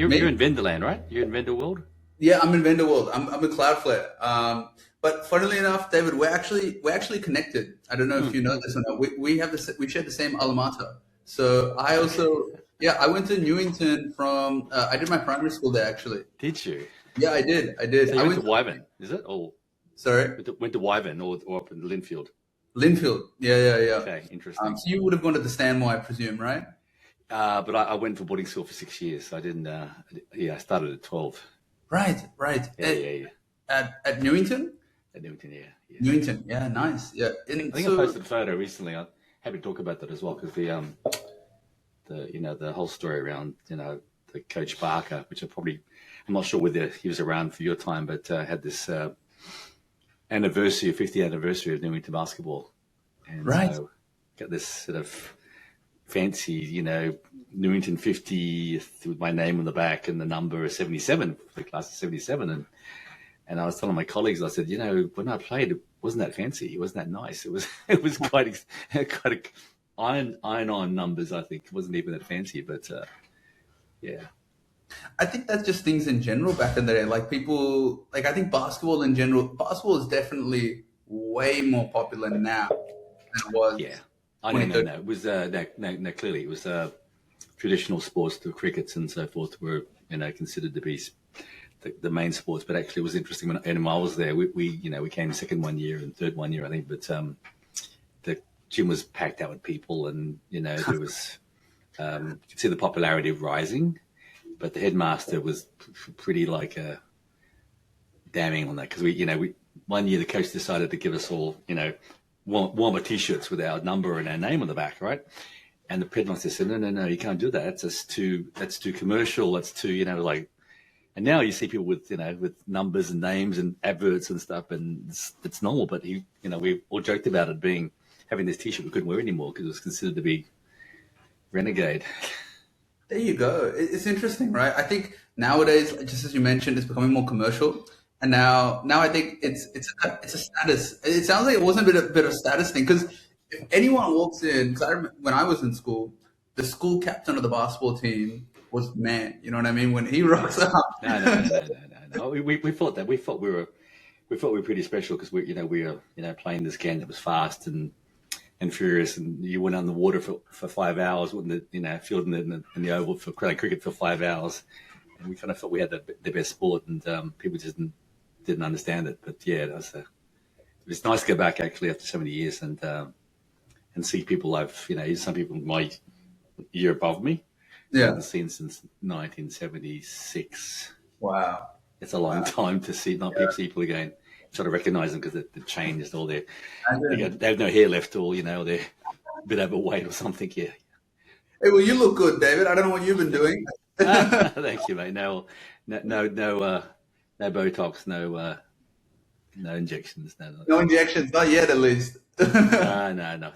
You're in vendor land, right? You're in vendor world. Yeah, I'm in vendor world. I'm a Cloudflare. But funnily enough, David, we're actually connected. I don't know if you know this or not. We have we share the same alma mater. So I also I went to Newington from I did my primary school there actually. Did you? Yeah, I did. So you went to Wyvern, is it? Or sorry, went to Wyvern or up in Linfield. Linfield. Yeah. Okay, interesting. So you would have gone to the Stanmore, I presume, right? But I went for boarding school for 6 years. I didn't. I started at 12. Right. Yeah. At Newington. At Newington, yeah. Newington, yeah, nice. Yeah, I think I posted a photo recently. I'm happy to talk about that as well because the whole story around the Coach Barker, which I'm not sure whether he was around for your time, but had this anniversary, 50th anniversary of Newington basketball, and so got this sort of fancy, Newington 50 with my name on the back and the number 77, the class of 77, and I was telling my colleagues, I said, when I played, it wasn't that fancy, it wasn't that nice. It was quite iron on numbers. I think it wasn't even that fancy, but yeah. I think that's just things in general back in the day. Like people, I think basketball in general, basketball is definitely way more popular now than it was. Yeah. No. It was no. Clearly, it was traditional sports, the crickets and so forth, were considered to be the main sports. But actually, it was interesting when I was there. We came second one year and third one year, I think. But the gym was packed out with people, and there was you could see the popularity rising. But the headmaster was pretty damning on that because we one year the coach decided to give us all warmer t-shirts with our number and our name on the back, right? And the headmaster said, no, you can't do that. That's too commercial. That's too And now you see people with with numbers and names and adverts and stuff, and it's normal. But we all joked about it having this t-shirt we couldn't wear anymore because it was considered to be renegade. There you go. It's interesting, right? I think nowadays, just as you mentioned, it's becoming more commercial, and now I think it's a status. It sounds like it wasn't a bit of status thing because if anyone walks in, because I remember when I was in school, the school captain of the basketball team was man. You know what I mean? When he rocks up. No. We thought that we thought we were pretty special because we were playing this game that was fast and furious, and you went on the water for 5 hours, fielding in the oval for cricket for 5 hours, and we kind of thought we had the best sport, and people just didn't understand it. But yeah, it was nice to go back actually after so many years and see people some people my year above me. Yeah, I haven't seen since 1976. Wow, it's a long time to see people again. Sort of recognize them because they've changed all they have no hair left, or they're a bit overweight or something. Yeah. Hey, well, you look good, David. I don't know what you've been doing. Thank you, mate. No Botox, no injections, no injections, not yet, at least. No.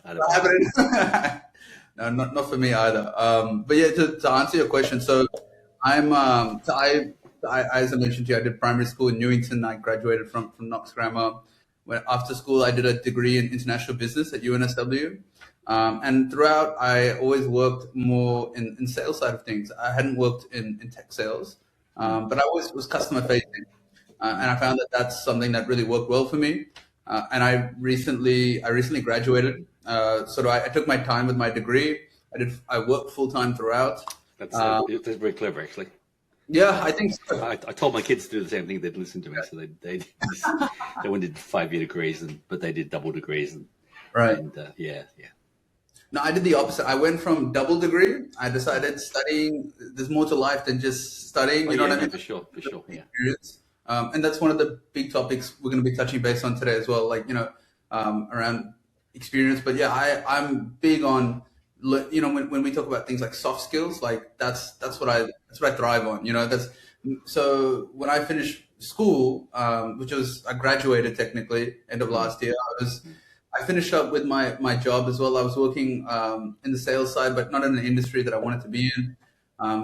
No, not for me either. But yeah, to answer your question, so as I mentioned to you, I did primary school in Newington. I graduated from Knox Grammar. After school, I did a degree in international business at UNSW. And throughout, I always worked more in sales side of things. I hadn't worked in tech sales, but I always was customer facing. And I found that that's something that really worked well for me. And I recently graduated. So I took my time with my degree. I worked full time throughout. That's very clever, actually. Yeah, I think so. I told my kids to do the same thing. They'd listen to me, so they went into 5-year degrees, but they did double degrees. Right. And yeah. No, I did the opposite. I went from double degree. I decided studying. There's more to life than just studying. You know what I mean? For sure. Yeah. And that's one of the big topics we're going to be touching base on today as well. Around experience. But yeah, I'm big on. When we talk about things like soft skills, that's what I thrive on. So when I finished school, I graduated technically end of last year. I finished up with my job as well. I was working in the sales side, but not in an industry that I wanted to be in.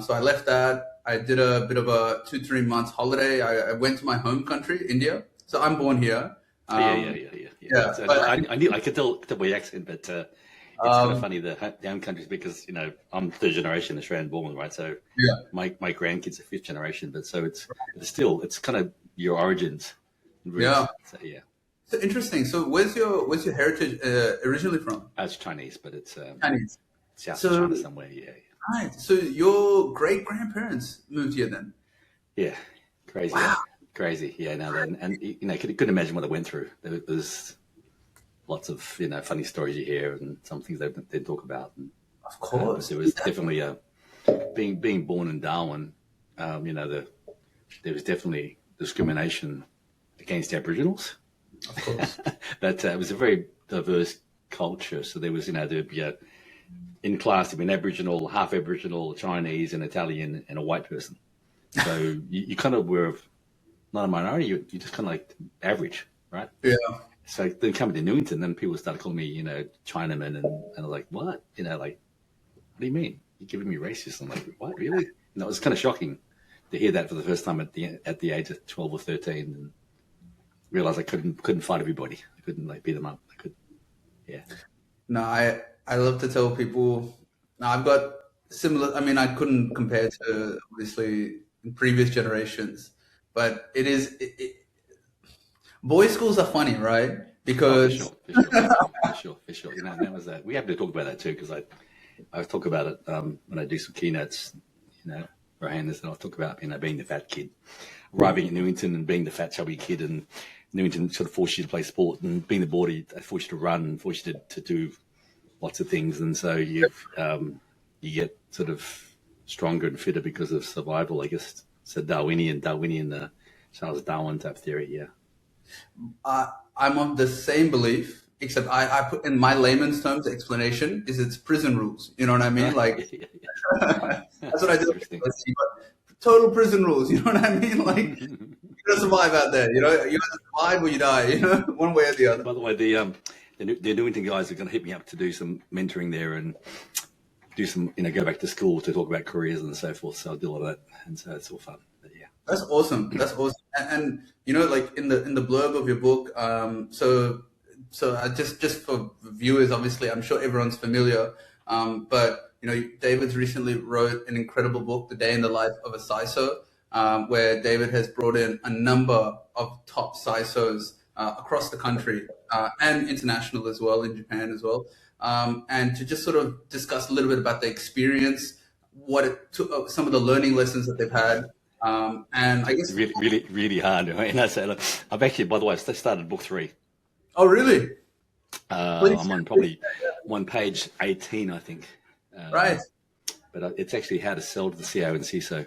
So I left that. I did a bit of a 2-3 months holiday. I went to my home country, India. So I'm born here. Yeah. But I could tell by your accent, but it's kind of funny the home countries because I'm third generation Australian born, right? So Yeah. my grandkids are fifth generation, but so it's kind of your origins and roots. Yeah. So yeah. So interesting. So where's your heritage originally from? It's Chinese, but it's Chinese. south of So China somewhere. Yeah. right. So your great grandparents moved here then? Yeah. Crazy. Wow. Crazy. Yeah. Now then, and couldn't imagine what they went through. There's lots of funny stories you hear and some things they talk about. And, Of course. there was definitely being born in Darwin. There was definitely discrimination against Aboriginals. Of course. But it was a very diverse culture. So there was there'd be in class there'd be an Aboriginal, half Aboriginal, Chinese, an Italian, and a white person. So you kind of were not a minority. You just kind of like average, right? Yeah. So then coming to Newington, then people started calling me, Chinaman, and I was like, what? Like, what do you mean? You're giving me racist? I'm like, what, really? And it was kind of shocking to hear that for the first time at the age of 12 or 13, and realized I couldn't fight everybody. I couldn't beat them up. Yeah. No, I love to tell people. Now I've got similar. I mean, I couldn't compare to obviously previous generations, but boys' schools are funny, right? Because for sure. That was we have to talk about that too because I talk about it when I do some keynotes. Rohan, and I'll talk about being the fat kid, arriving at Newington and being the fat chubby kid, and Newington sort of forced you to play sport, and being the boarder, they forced you to run, forced you to do lots of things, and so you get sort of stronger and fitter because of survival, I guess. So Darwinian, Charles Darwin type theory, yeah. I'm of the same belief, except I put in my layman's terms explanation is it's prison rules. You know what I mean? Like that's what I do. Total prison rules. You know what I mean? Like you gotta survive out there. You either survive or you die. One way or the other. By the way, the Newington guys are going to hit me up to do some mentoring there and do some, go back to school to talk about careers and so forth. So I'll do all that, and so it's all fun. But yeah. That's awesome. That's awesome. And like in the blurb of your book, so I just for viewers, obviously, I'm sure everyone's familiar. But David's recently wrote an incredible book, The Day in the Life of a CISO, where David has brought in a number of top CISOs across the country and international as well, in Japan as well, and to just sort of discuss a little bit about the experience, what it took, some of the learning lessons that they've had. And I guess really, really, really hard. Right? And I say, look, I've actually, by the way, started book 3. Oh, really? I'm on probably one page 18, I think. Right. But it's actually how to sell to the CIO and CISO.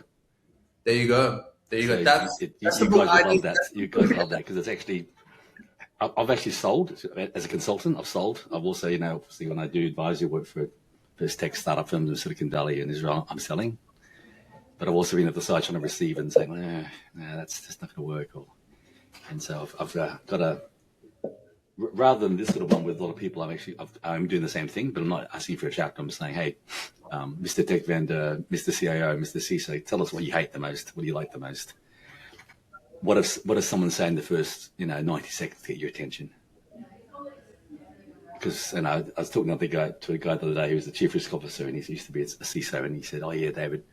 There you go. So that's you the guys book I love think that. You guys love that because it's actually. I've actually sold as a consultant. I've sold. I've also, obviously when I do advisory work for first tech startup firms in Silicon Valley and Israel, I'm selling. But I've also been at the side trying to receive and saying, no, that's just not going to work. And so I've got a, rather than this sort of one with a lot of people, I'm doing the same thing, but I'm not asking for a chapter. I'm saying, hey, Mr. Tech Vendor, Mr. CIO, Mr. CISO, tell us what you hate the most. What do you like the most? What does someone say in the first 90 seconds to get your attention? Because I was talking to a guy the other day who was the chief risk officer, and he used to be a CISO, and he said, "Oh yeah, David."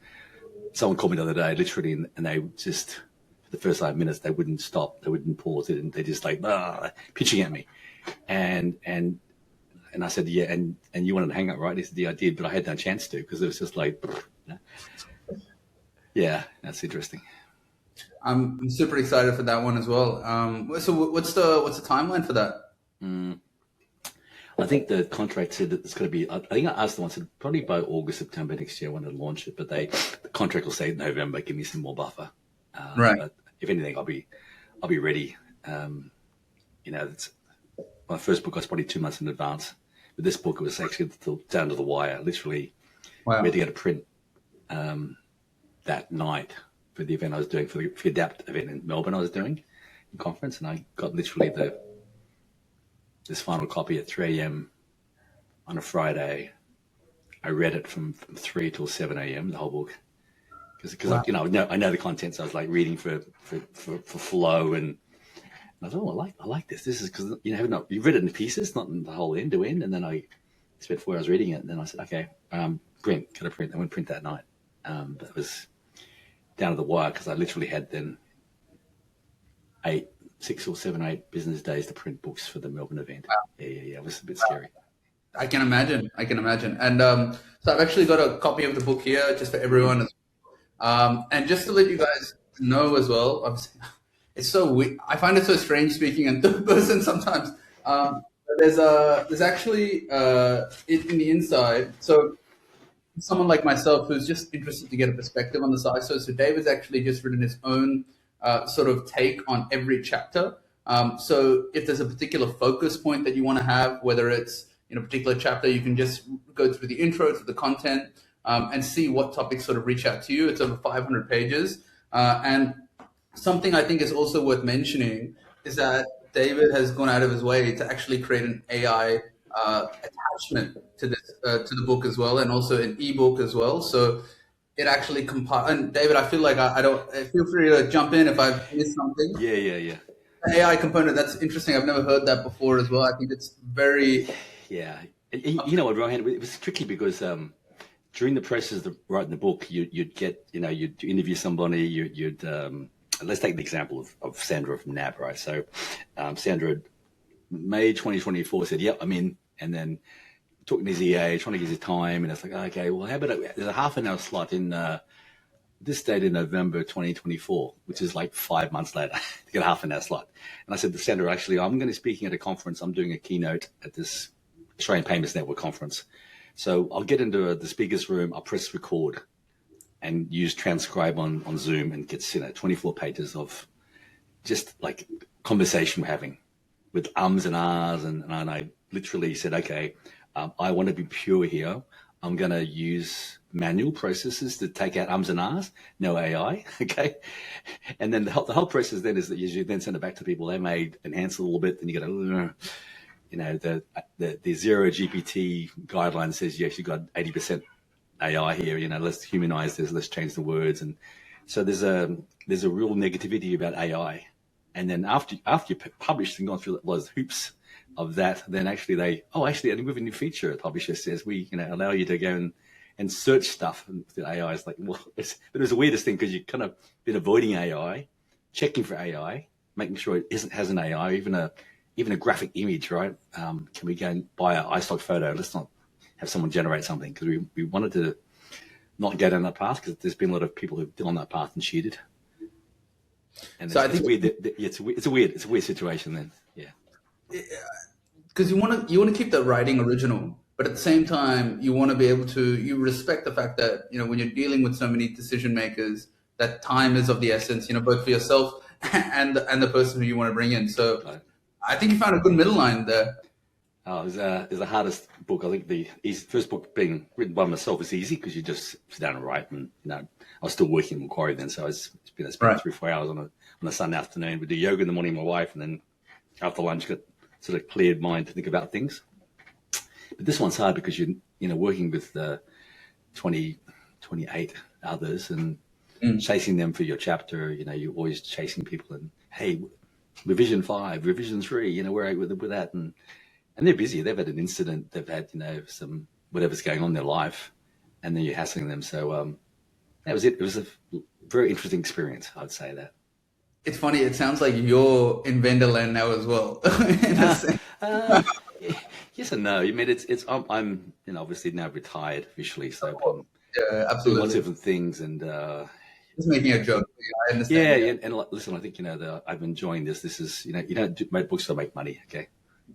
Someone called me the other day, literally, and they just for the first 5 minutes they wouldn't stop, they wouldn't pause, they just pitching at me, and I said, "Yeah, and you wanted to hang up, right?" He said, "Yeah, I did, but I had no chance to because it was just like." Yeah, that's interesting. I'm super excited for that one as well. So what's the timeline for that? I think the contract said that it's going to be. I think I asked them. I said probably by August, September next year when they launch it. But the contract will say November. Give me some more buffer. Right. But if anything, I'll be ready. It's my first book. I was probably 2 months in advance. But this book, it was actually down to the wire. Literally, Wow. we had to get a print that night for the event I was doing for the Adapt event in Melbourne. I was doing a conference, and I got literally this final copy at 3 a.m. on a Friday. I read it from 3 till 7 a.m. the whole book because Wow. I know the contents. So I was like reading for flow, and I thought, I like this. This is because you've read it in pieces, not in the whole end to end, and then I spent 4 hours reading it, and then I said, okay, print, can I print? I went print that night. But it was down to the wire because I literally had then 6 or 7 or 8 business days to print books for the Melbourne event. Wow. Yeah. It was a bit scary. I can imagine. And so I've actually got a copy of the book here just for everyone. And just to let you guys know as well, it's so weird. I find it so strange speaking in third person sometimes. There's actually in the inside. So someone like myself who's just interested to get a perspective on the CISO. So David's actually just written his own sort of take on every chapter. So if there's a particular focus point that you want to have, whether it's in a particular chapter, you can just go through the intro, through the content, and see what topics sort of reach out to you. It's over 500 pages. And something I think is also worth mentioning is that David has gone out of his way to actually create an AI attachment to this to the book as well, and also an ebook as well. So it actually compiles. And David, I feel like I don't. Feel free to jump in if I've missed something. Yeah. The AI component, that's interesting. I've never heard that before as well. I think it's very. Yeah. You know what, Rohan? It was tricky because during the process of writing the book, you'd get, you'd interview somebody, you'd let's take the example of Sandra from NAB, right? So Sandra, May 2024, said, yep, I'm in. And then talking to his EA, trying to get his time. And it's like, okay, well, how about there's a half an hour slot in this date in November 2024, which is like 5 months later, to get a half an hour slot. And I said to Sandra, actually, I'm going to be speaking at a conference. I'm doing a keynote at this Australian Payments Network conference. So I'll get into the speaker's room, I'll press record and use transcribe on Zoom and get 24 pages of just like conversation we're having with ums and ahs. And I literally said, okay, I want to be pure here. I'm going to use manual processes to take out ums and ahs, no AI, okay? And then the whole process then is that you then send it back to people. They may enhance a little bit, then you go, the zero GPT guideline says you actually got 80% AI here, let's humanize this, let's change the words. And so there's a real negativity about AI. And then after you published and gone through those hoops of that, then actually we have a new feature. The publisher says we allow you to go and search stuff. And the AI is like, well, but it was the weirdest thing because you kind of been avoiding AI, checking for AI, making sure it has an AI, even a graphic image, right? Can we go and buy an iStock photo? Let's not have someone generate something, because we wanted to not go down that path, because there's been a lot of people who've been on that path and cheated. And so it's weird. It's a weird situation then. Yeah. Because you want to keep the writing original, but at the same time you want to be able to, you respect the fact that when you're dealing with so many decision makers, that time is of the essence. Both for yourself and the person who you want to bring in. So right. I think you found a good middle line there. Oh, it's the hardest book. I think the first book being written by myself is easy because you just sit down and write. And I was still working in Macquarie then, so I spent right. 3 or 4 hours on a Sunday afternoon. We do yoga in the morning with my wife, and then after lunch got sort of cleared mind to think about things. But this one's hard because you're working with 28 others and chasing them for your chapter. You're always chasing people and, hey, revision 5, revision 3. Where are you with that? And they're busy. They've had an incident. They've had some whatever's going on in their life, and then you're hassling them. So that was it. It was a very interesting experience, I'd say that. It's funny. It sounds like you're in vendor land now as well. Yes and no. I mean, I'm obviously now retired officially, so yeah, absolutely. Lots of different things and. Just making a joke. I understand. Yeah, and listen, I think I'm enjoying this. This is you don't make books to make money, okay?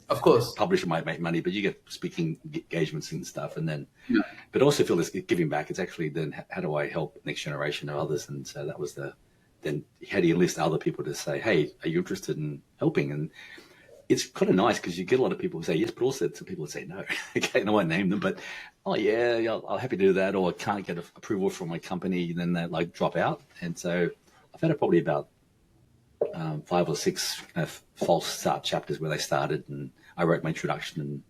Of course, publisher might make money, but you get speaking engagements and stuff, and then, but also feel this giving back. It's actually then how do I help next generation of others? And so that was then how do you enlist other people to say, hey, are you interested in helping? And it's kind of nice because you get a lot of people who say yes, but also some people who say no. Okay, and I won't name them, but oh yeah, I'm happy to do that, or I can't get approval from my company, then they like drop out. And so I've had probably about 5 or 6 false start chapters where they started, and I wrote my introduction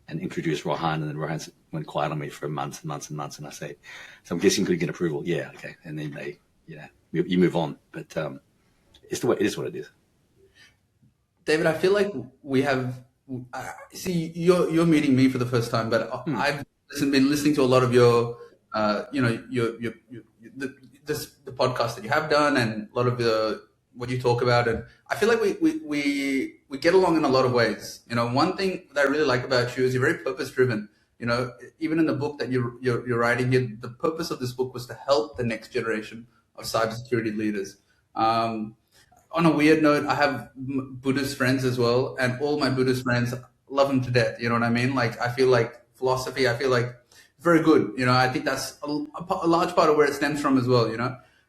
and introduced Rohan, and then Rohan went quiet on me for months and months and months, and I say, so I'm guessing you could get approval. Yeah, okay, and then they, you move on, but it's the way it is what it is. David, I feel like we have see, you're meeting me for the first time, but I've been listening to a lot of your, the, the podcast that you have done, and a lot of what you talk about, and I feel like we get along in a lot of ways. One thing that I really like about you is you're very purpose driven. Even in the book that you're writing here, the purpose of this book was to help the next generation of cybersecurity leaders. On a weird note, I have Buddhist friends as well, and all my Buddhist friends love him to death. You know what I mean? Like, I feel like philosophy, I feel like very good. I think that's a large part of where it stems from as well.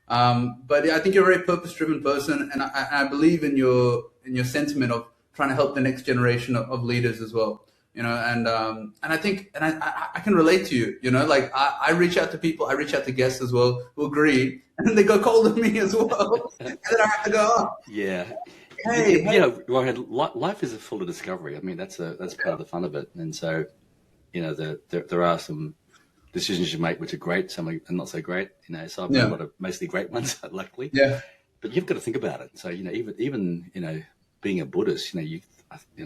But yeah, I think you're a very purpose-driven person, and I believe in your sentiment of trying to help the next generation of leaders as well. And I think, and I can relate to you. Like, I reach out to people, I reach out to guests as well who agree, and then they go cold on me as well, and then I have to go, oh, Yeah. hey, Ryan, life is full of discovery. I mean, that's part of the fun of it. And so, there are some decisions you make which are great, some are not so great. So I've made a lot of mostly great ones, luckily. Yeah. But you've got to think about it. So even being a Buddhist, what am I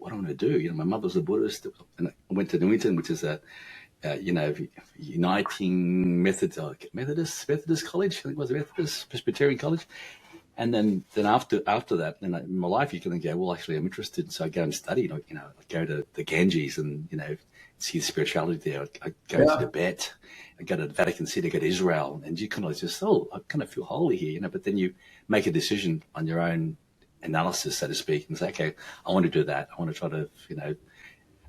going to do? My mother was a Buddhist, and I went to Newington, which is a uniting Methodist college. I think it was a Methodist Presbyterian college. And then after that, in my life, you can go, well, actually, I'm interested. So I go and study. I go to the Ganges and see the spirituality there. I go to Tibet. I go to the Vatican City. I go to Israel, and you kind of just, I kind of feel holy here, But then you make a decision on your own analysis, so to speak, and say, okay, I want to do that. I want to try to,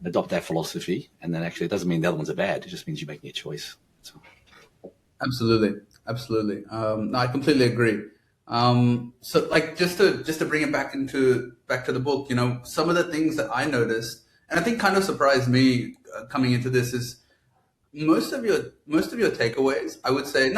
adopt that philosophy. And then actually, it doesn't mean the other ones are bad. It just means you're making a choice. So. Absolutely. No, I completely agree. So like, just to bring it back to the book, some of the things that I noticed, and I think kind of surprised me coming into this, is most of your takeaways. I would say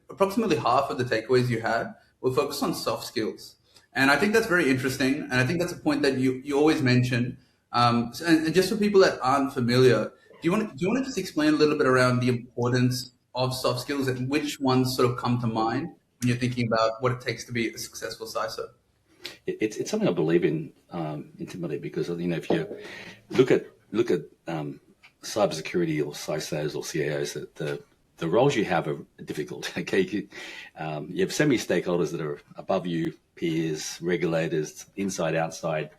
approximately half of the takeaways you had were focused on soft skills. And I think that's very interesting. And I think that's a point that you always mention. And just for people that aren't familiar, do you want to just explain a little bit around the importance of soft skills and which ones sort of come to mind when you're thinking about what it takes to be a successful CISO? It's something I believe in intimately, because if you look at cybersecurity or CISOs or CIOs, the roles you have are difficult. Okay, you have so many stakeholders that are above you, peers, regulators, inside, outside,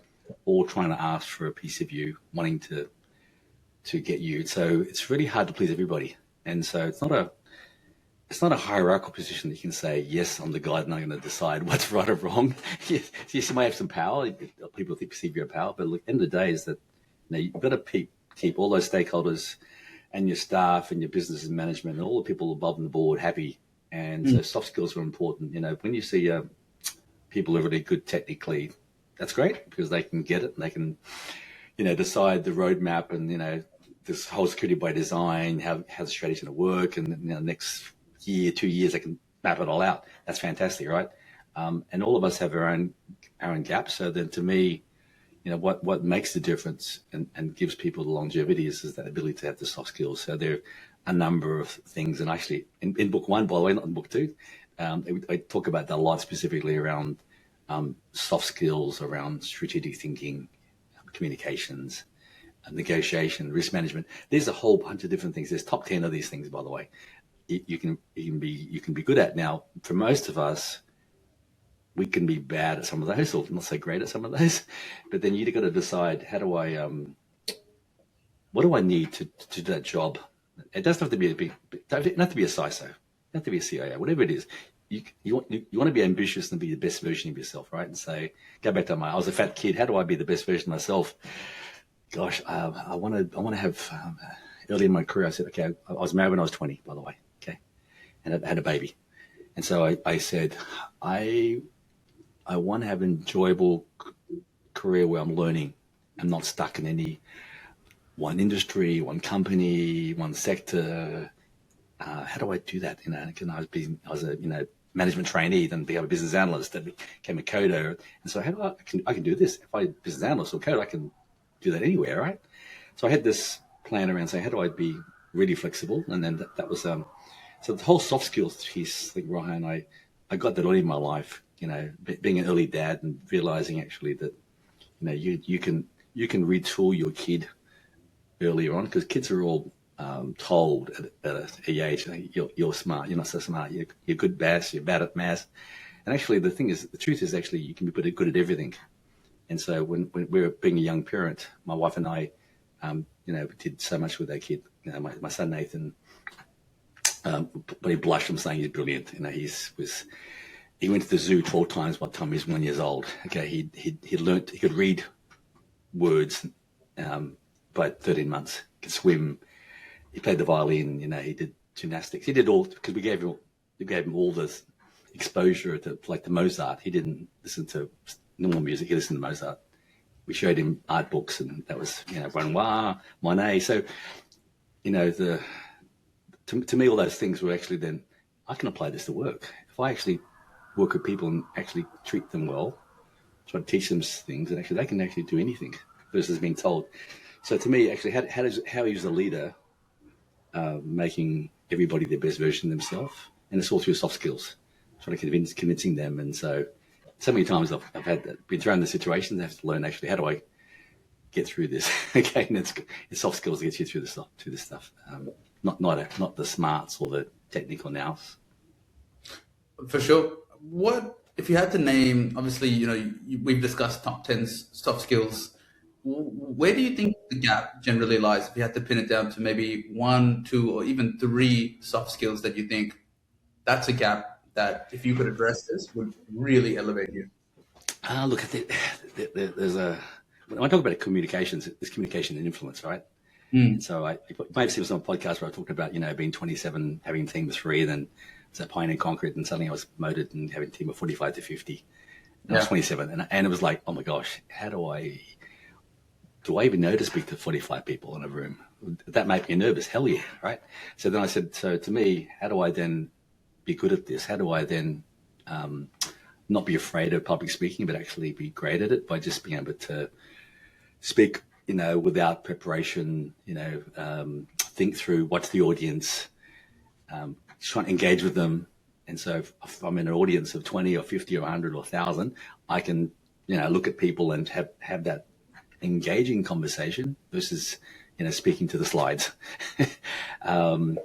all trying to ask for a piece of you, wanting to get you. So it's really hard to please everybody, and so it's not a hierarchical position that you can say, yes, I'm the guide and I'm going to decide what's right or wrong. Yes, you might have some power. People perceive your power, but at the end of the day is that you've got to keep all those stakeholders and your staff and your business and management and all the people above the board happy. And so soft skills are important. When you see people are really good technically, that's great, because they can get it and they can, decide the roadmap and, this whole security by design, how the strategy's going to work, and next year, 2 years, they can map it all out. That's fantastic, right? And all of us have our own gaps. So then, to me, what makes the difference and gives people the longevity is that ability to have the soft skills. So there are a number of things, and actually in book one, by the way, not in book two, I talk about that a lot, specifically around soft skills, around strategic thinking, communications, negotiation, risk management. There's a whole bunch of different things. There's top 10 of these things, by the way. You can be good at. Now, for most of us, we can be bad at some of those, or not so great at some of those. But then you've got to decide, what do I need to do that job? It doesn't have to be not to be a CISO, not to be a CIO, whatever it is. You want to be ambitious and be the best version of yourself, right? And say, go back to I was a fat kid. How do I be the best version of myself? Gosh, I want to have. Early in my career, I said, okay, I was married when I was 20, by the way, okay, and I had a baby, and so I said, I want to have an enjoyable career where I'm learning. I'm not stuck in any one industry, one company, one sector. How do I do that? I was a management trainee, then became a business analyst, then became a coder, and so I can do this. If I'm a business analyst or coder, I can do that anywhere, right? So I had this plan around saying, how do I be really flexible? And then that was so the whole soft skills piece, like Ryan, I got that early in my life. Being an early dad and realizing actually that you can you can retool your kid earlier on, because kids are all told at an age, you're smart, you're not so smart, you're good at maths, you're bad at maths. And actually, the truth is actually you can be pretty good at everything. And so when we were being a young parent, my wife and I, did so much with our kid. My son Nathan, but he blushed from saying he's brilliant. He went to the zoo 12 times by the time he was 1 year old. Okay, he learned, he could read words by 13 months. He could swim. He played the violin. He did gymnastics. He did all, because we gave him all this exposure to like the Mozart. He didn't listen to normal music. He listened to Mozart. We showed him art books, and that was Renoir, Monet. So to me, all those things were actually then I can apply this to work. If I actually work with people and actually treat them well, try to teach them things, and actually they can actually do anything versus being told. So to me, actually, how is a leader making everybody their best version of themselves? And it's all through soft skills, trying to convincing them. And so many times I've been thrown in the situations, I have to learn actually how do I get through this. Okay, and it's soft skills that get you through this stuff, not the smarts or the technical nous. For sure. What if you had to name? Obviously, we've discussed top 10 soft skills. Where do you think the gap generally lies? If you had to pin it down to maybe 1, 2, or even 3 soft skills that you think that's a gap that if you could address this would really elevate you. Look, there's when I talk about communications, there's communication and influence, right? And so you may have seen some podcast where I talked about, being 27, having a team of 3, and then I was at Pioneer Concrete, and suddenly I was promoted and having a team of 45 to 50. And I was 27, and it was like, oh my gosh, how do I even know to speak to 45 people in a room? That made me nervous. Hell yeah, right? So then I said, so to me, how do I then be good at this? How do I then not be afraid of public speaking, but actually be great at it by just being able to speak, without preparation, think through what's the audience, try and engage with them. And so if I'm in an audience of 20 or 50 or 100 or 1,000, I can, look at people and have that engaging conversation versus, speaking to the slides. And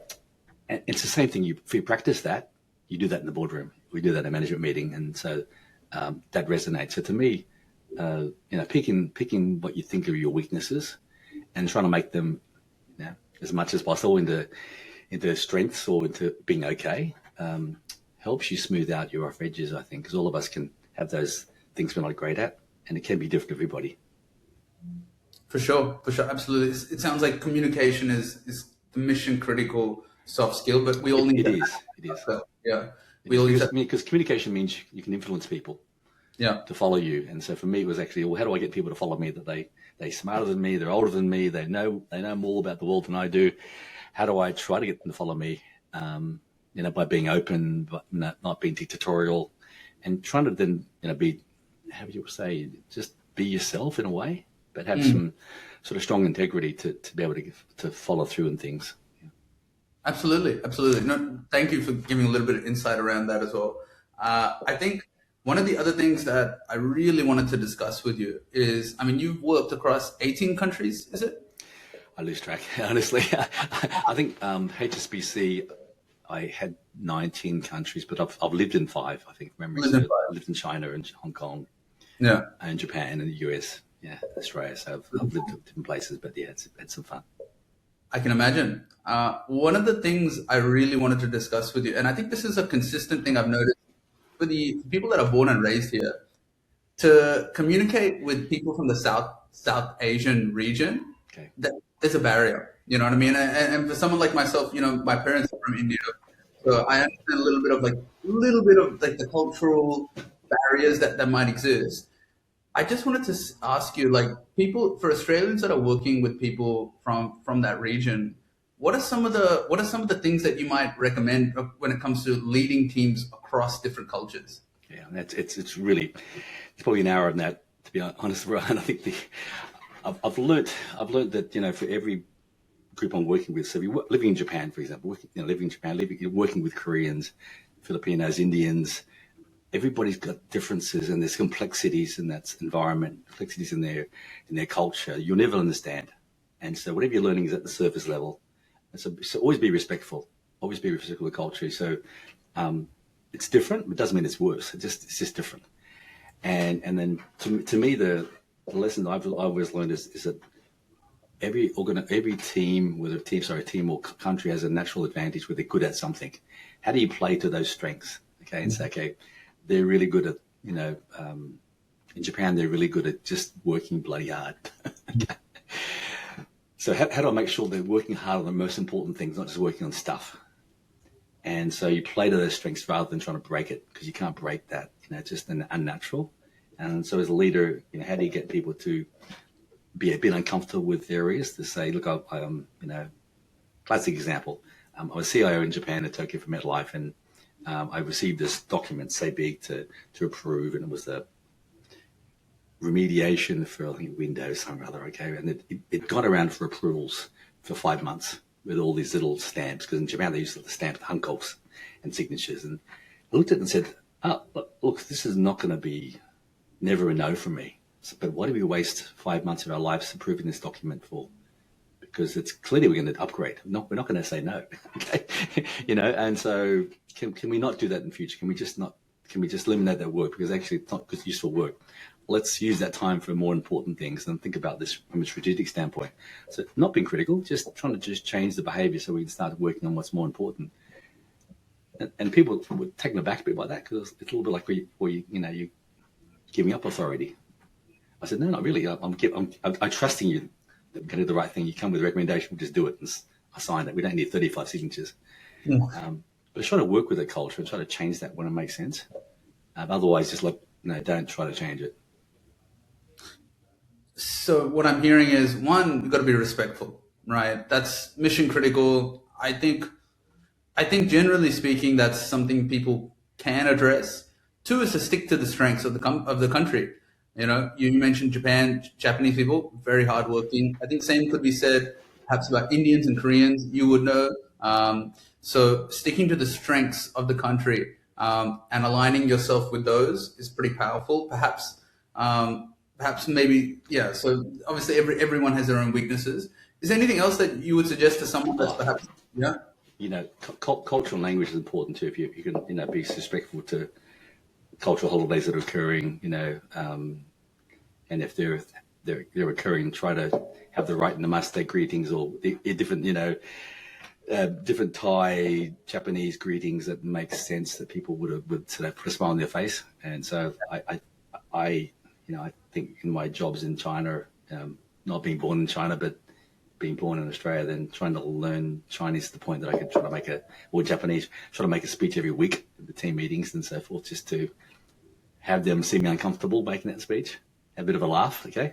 it's the same thing. If you practice that, you do that in the boardroom. We do that in a management meeting. And so that resonates. So to me, picking what you think are your weaknesses and trying to make them as much as possible into strengths or into being okay helps you smooth out your rough edges, I think, because all of us can have those things we're not great at, and it can be different for everybody. For sure, absolutely. It sounds like communication is the mission critical soft skill, but we all need it. It is. So, yeah, because communication means you can influence people. Yeah. To follow you. And so for me, it was actually, well, how do I get people to follow me? That they're smarter than me, they're older than me, they know more about the world than I do. How do I try to get them to follow me? By being open, but not being dictatorial, and trying to then, be, how would you say, just be yourself in a way, but have some sort of strong integrity to be able to follow through in things. Yeah. Absolutely. No, thank you for giving a little bit of insight around that as well. I think one of the other things that I really wanted to discuss with you is, you've worked across 18 countries, is it? I lose track, honestly. I think HSBC, I had 19 countries, but I've lived in 5, I think. I lived in China and Hong Kong, and Japan and the US, Australia. So I've lived in different places, but it's had some fun. I can imagine. One of the things I really wanted to discuss with you, and I think this is a consistent thing I've noticed, for the people that are born and raised here, to communicate with people from the South Asian region, there's a barrier. You know what I mean? And for someone like myself, my parents are from India, so I understand a little bit of the cultural barriers that might exist. I just wanted to ask you, for Australians that are working with people from that region, what are some of the things that you might recommend when it comes to leading teams across different cultures? Yeah, it's probably narrower than that, to be honest, Brian. I think I've learned that for every group I'm working with, so living in Japan, for example, working with Koreans, Filipinos, Indians, everybody's got differences and there's complexities in that environment, complexities in their culture. You'll never understand. And so whatever you're learning is at the surface level. And so always be respectful. Always be respectful of culture. So it's different, but it doesn't mean it's worse. It's just different. And then to me, the lesson I've always learned is that every team, whether team or country, has a natural advantage where they're good at something. How do you play to those strengths? Okay, and say, okay, they're really good at, in Japan, they're really good at just working bloody hard. Okay. So how do I make sure they're working hard on the most important things, not just working on stuff? And so you play to those strengths rather than trying to break it, because you can't break that. It's just unnatural. And so as a leader, how do you get people to be a bit uncomfortable with areas, to say, look, classic example. I was CIO in Japan at Tokyo for MetLife, and I received this document, say big, to approve, and it was a remediation for, I think, Windows, something or other, okay? And it got around for approvals for 5 months with all these little stamps, because in Japan they used to stamp the hankoks and signatures. And I looked at it and said, oh, look, this is not going to be never a no from me. But why do we waste 5 months of our lives approving this document for? Because it's clearly we're going to upgrade. No, we're not going to say no. Okay, And so can we not do that in future? Can we just eliminate that work, because actually it's not good useful work? Let's use that time for more important things and think about this from a strategic standpoint. So not being critical, just trying to just change the behavior so we can start working on what's more important. And people were taken aback a bit by that, because it's a little bit like where you're giving up authority. I said, no, not really. I'm trusting you that we're going to do the right thing. You come with a recommendation, we'll just do it. And I signed it. We don't need 35 signatures. But try to work with the culture and try to change that when it makes sense. Otherwise, just don't try to change it. So what I'm hearing is, one, we've got to be respectful, right? That's mission critical. I think generally speaking, that's something people can address. Two is to stick to the strengths of the country. You mentioned Japan, Japanese people, very hardworking. I think same could be said perhaps about Indians and Koreans, you would know. So sticking to the strengths of the country and aligning yourself with those is pretty powerful. Perhaps maybe, yeah. So obviously everyone has their own weaknesses. Is there anything else that you would suggest to someone that's perhaps, yeah? Cultural language is important too. If you can, be respectful to cultural holidays that are occurring, and if they're occurring, try to have the right namaste greetings, or different, different Thai, Japanese greetings that make sense, that people would sort of put a smile on their face. And so I think in my jobs in China, not being born in China, but being born in Australia, then trying to learn Chinese to the point that I could try to or Japanese, try to make a speech every week at the team meetings and so forth, just to have them see me uncomfortable making that speech, have a bit of a laugh, okay?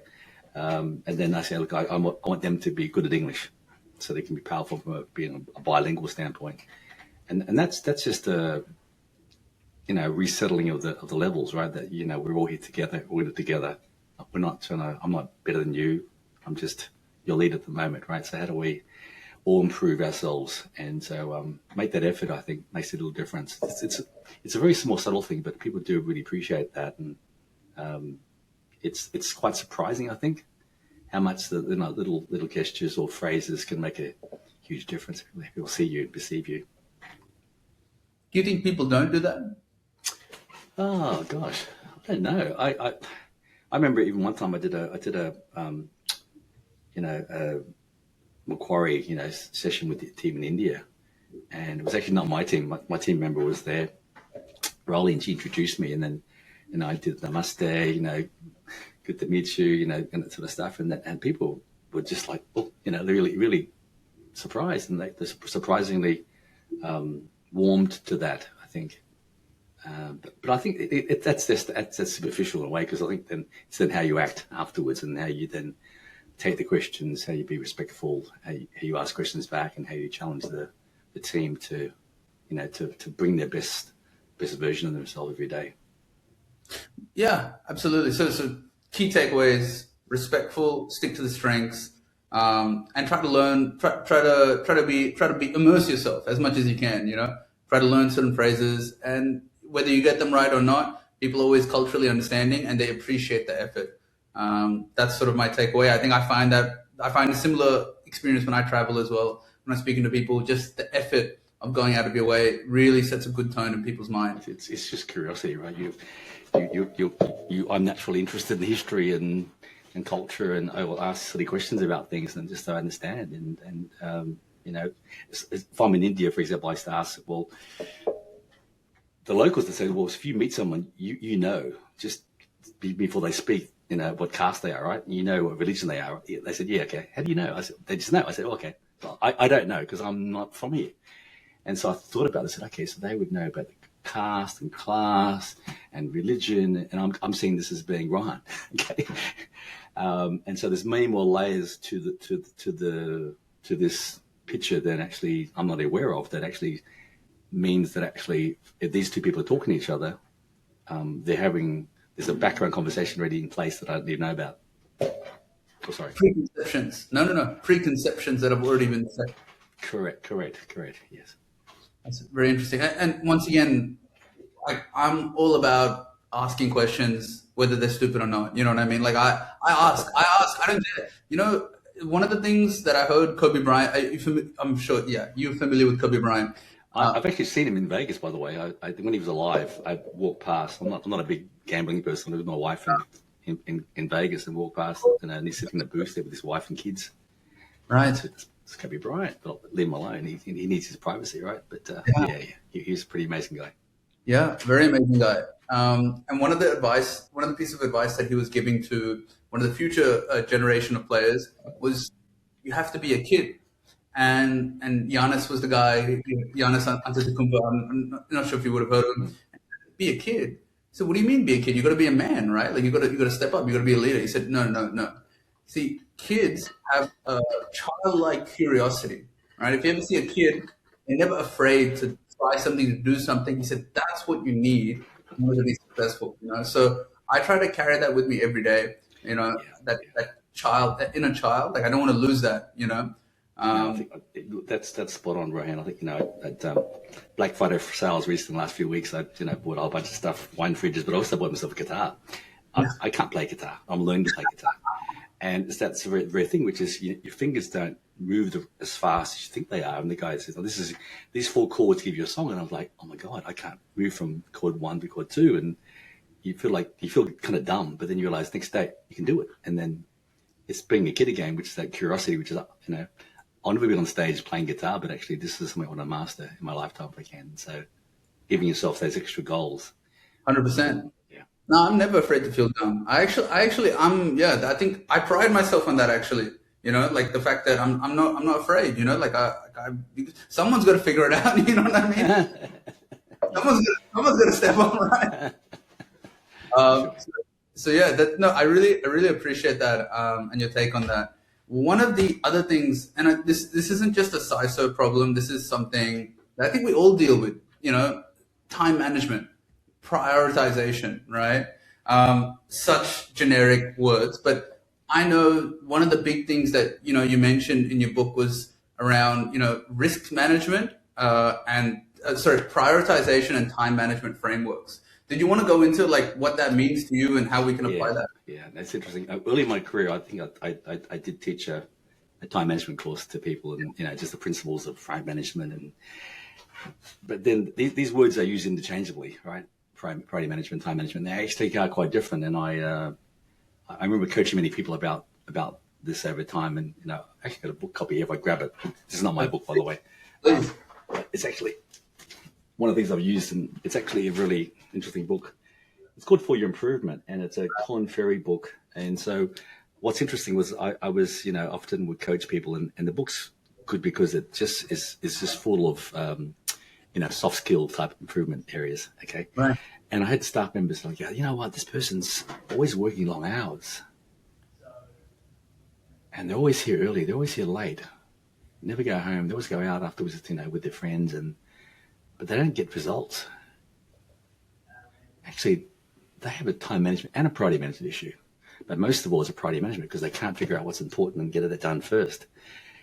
And then I say, look, I want them to be good at English, so they can be powerful from being a bilingual standpoint. And that's just a, resettling of the levels, right? That, we're all here together, we're in it together. We're not I'm not better than you. I'm just your lead at the moment, right? So how do we all improve ourselves? And so make that effort, I think, makes a little difference. It's a very small, subtle thing, but people do really appreciate that. And it's quite surprising, I think, how much the little gestures or phrases can make a huge difference. People see you and perceive you. Do you think people don't do that? Oh gosh, I don't know. I remember even one time I did a Macquarie, session with the team in India, and it was actually not my team. My team member was there, Rolly, and she introduced me, and then, I did namaste, good to meet you, and that sort of stuff, and people were just like, oh, they're really, really surprised, and they're surprisingly warmed to that, I think. But I think that's superficial in a way, because I think then it's how you act afterwards, and how you then take the questions, how you be respectful, how you ask questions back, and how you challenge the team to bring their best version of themselves every day. Yeah, absolutely. So key takeaways: respectful, stick to the strengths, and try to learn. Try to be immerse yourself as much as you can. Try to learn certain phrases, and whether you get them right or not, people are always culturally understanding and they appreciate the effort. That's sort of my takeaway. I think I find a similar experience when I travel as well. When I'm speaking to people, just the effort of going out of your way really sets a good tone in people's minds. It's just curiosity, right? I'm naturally interested in history and culture, and I will ask silly questions about things and just to understand. And if I'm in India, for example, I used to ask, well, the locals that say, well, if you meet someone, you know, just before they speak, what caste they are, right? You know what religion they are. They said, yeah, okay. How do you know? I said, they just know. I said, okay. Well, I don't know because I'm not from here. And so I thought about it. I said, okay, so they would know about the caste and class and religion, and I'm seeing this as being right. Okay. And so there's many more layers to this picture that actually I'm not aware of, that actually means that actually if these two people are talking to each other, there's a background conversation already in place that I didn't even know about. Oh, sorry. Preconceptions. No. Preconceptions that have already been set. Correct. Yes. That's very interesting. And once again, I'm all about asking questions, whether they're stupid or not. You know what I mean? Like I ask. I don't get it. One of the things that I heard Kobe Bryant, I'm sure, yeah, you're familiar with Kobe Bryant. I've actually seen him in Vegas, by the way. When he was alive, I walked past. I'm not a big gambling person. I was with my wife in Vegas and walked past, and he's sitting in the booth there with his wife and kids. Right. It's Kobe Bryant, but leave him alone. He needs his privacy, right? But he's a pretty amazing guy. Yeah, very amazing guy. And one of the pieces of advice that he was giving to one of the future generation of players was, you have to be a kid. And Giannis was the guy, Giannis Antetokounmpo. I'm not sure if you would have heard of him. Be a kid. So what do you mean be a kid? You got to be a man, right? Like you got to step up. You got to be a leader. He said, no. See, kids have a childlike curiosity, right? If you ever see a kid, they're never afraid to try something, to do something. He said, that's what you need in order to be successful. So I try to carry that with me every day. That child, that inner child. Like I don't want to lose that. I think that's spot on, Rohan. I think at Black Friday sales recently, the last few weeks, I bought a whole bunch of stuff, wine fridges, but I also bought myself a guitar. I can't play guitar. I'm learning to play guitar, and that's the very thing, which is your fingers don't move as fast as you think they are. And the guy says, "Oh, these 4 chords give you a song," and I was like, "Oh my god, I can't move from chord 1 to chord 2," and you feel kind of dumb, but then you realize next day you can do it, and then it's being a kid again, which is that curiosity, which is I'll never be on stage playing guitar, but actually this is something I want to master in my lifetime if I can. So giving yourself those extra goals. 100%. Yeah. No, I'm never afraid to feel dumb. I think I pride myself on that actually. Like the fact that I'm not afraid, someone's got to figure it out. You know what I mean? someone's got to step up, right? I really appreciate that, and your take on that. One of the other things, and this isn't just a CISO problem, this is something that I think we all deal with, time management, prioritization, right? Such generic words, but I know one of the big things that, you mentioned in your book was around, risk management, prioritization and time management frameworks. Did you want to go into what that means to you and how we can apply that? Yeah, that's interesting. Early in my career, I think I did teach a time management course to people, and just the principles of time management. But then these words are used interchangeably, right? Priority management, time management. They actually are quite different. And I remember coaching many people about this over time. And I actually got a book copy here if I grab it. This is not my book, by the way. It's actually one of the things I've used, and it's actually a really interesting book. It's called For Your Improvement, and it's a Colin Ferry book. And so what's interesting was I was, often would coach people, and the book's good because it just is just full of, soft skill type improvement areas. Okay. Right. And I had staff members like, you know what, this person's always working long hours. And they're always here early. They're always here late. Never go home. They always go out afterwards, with their friends, but they don't get results. Actually, they have a time management and a priority management issue. But most of all, it's a priority management because they can't figure out what's important and get it done first.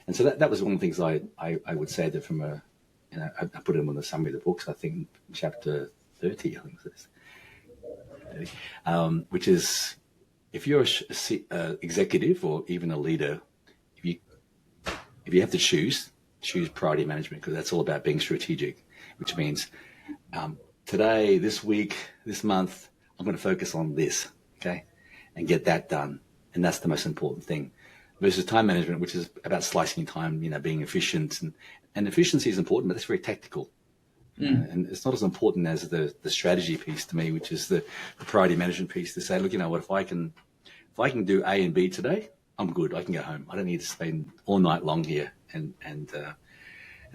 And so that was one of the things I would say that from I put them on the summary of the books, I think chapter 30, I think it is. 30. Which is, if you're a executive or even a leader, if you have to choose priority management, because that's all about being strategic, which means today, this week, this month, I'm going to focus on this, okay, and get that done. And that's the most important thing. Versus time management, which is about slicing time, being efficient. And efficiency is important, but that's very tactical. And it's not as important as the strategy piece to me, which is the priority management piece, to say, look, what, if I can do A and B today, I'm good. I can go home. I don't need to spend all night long here and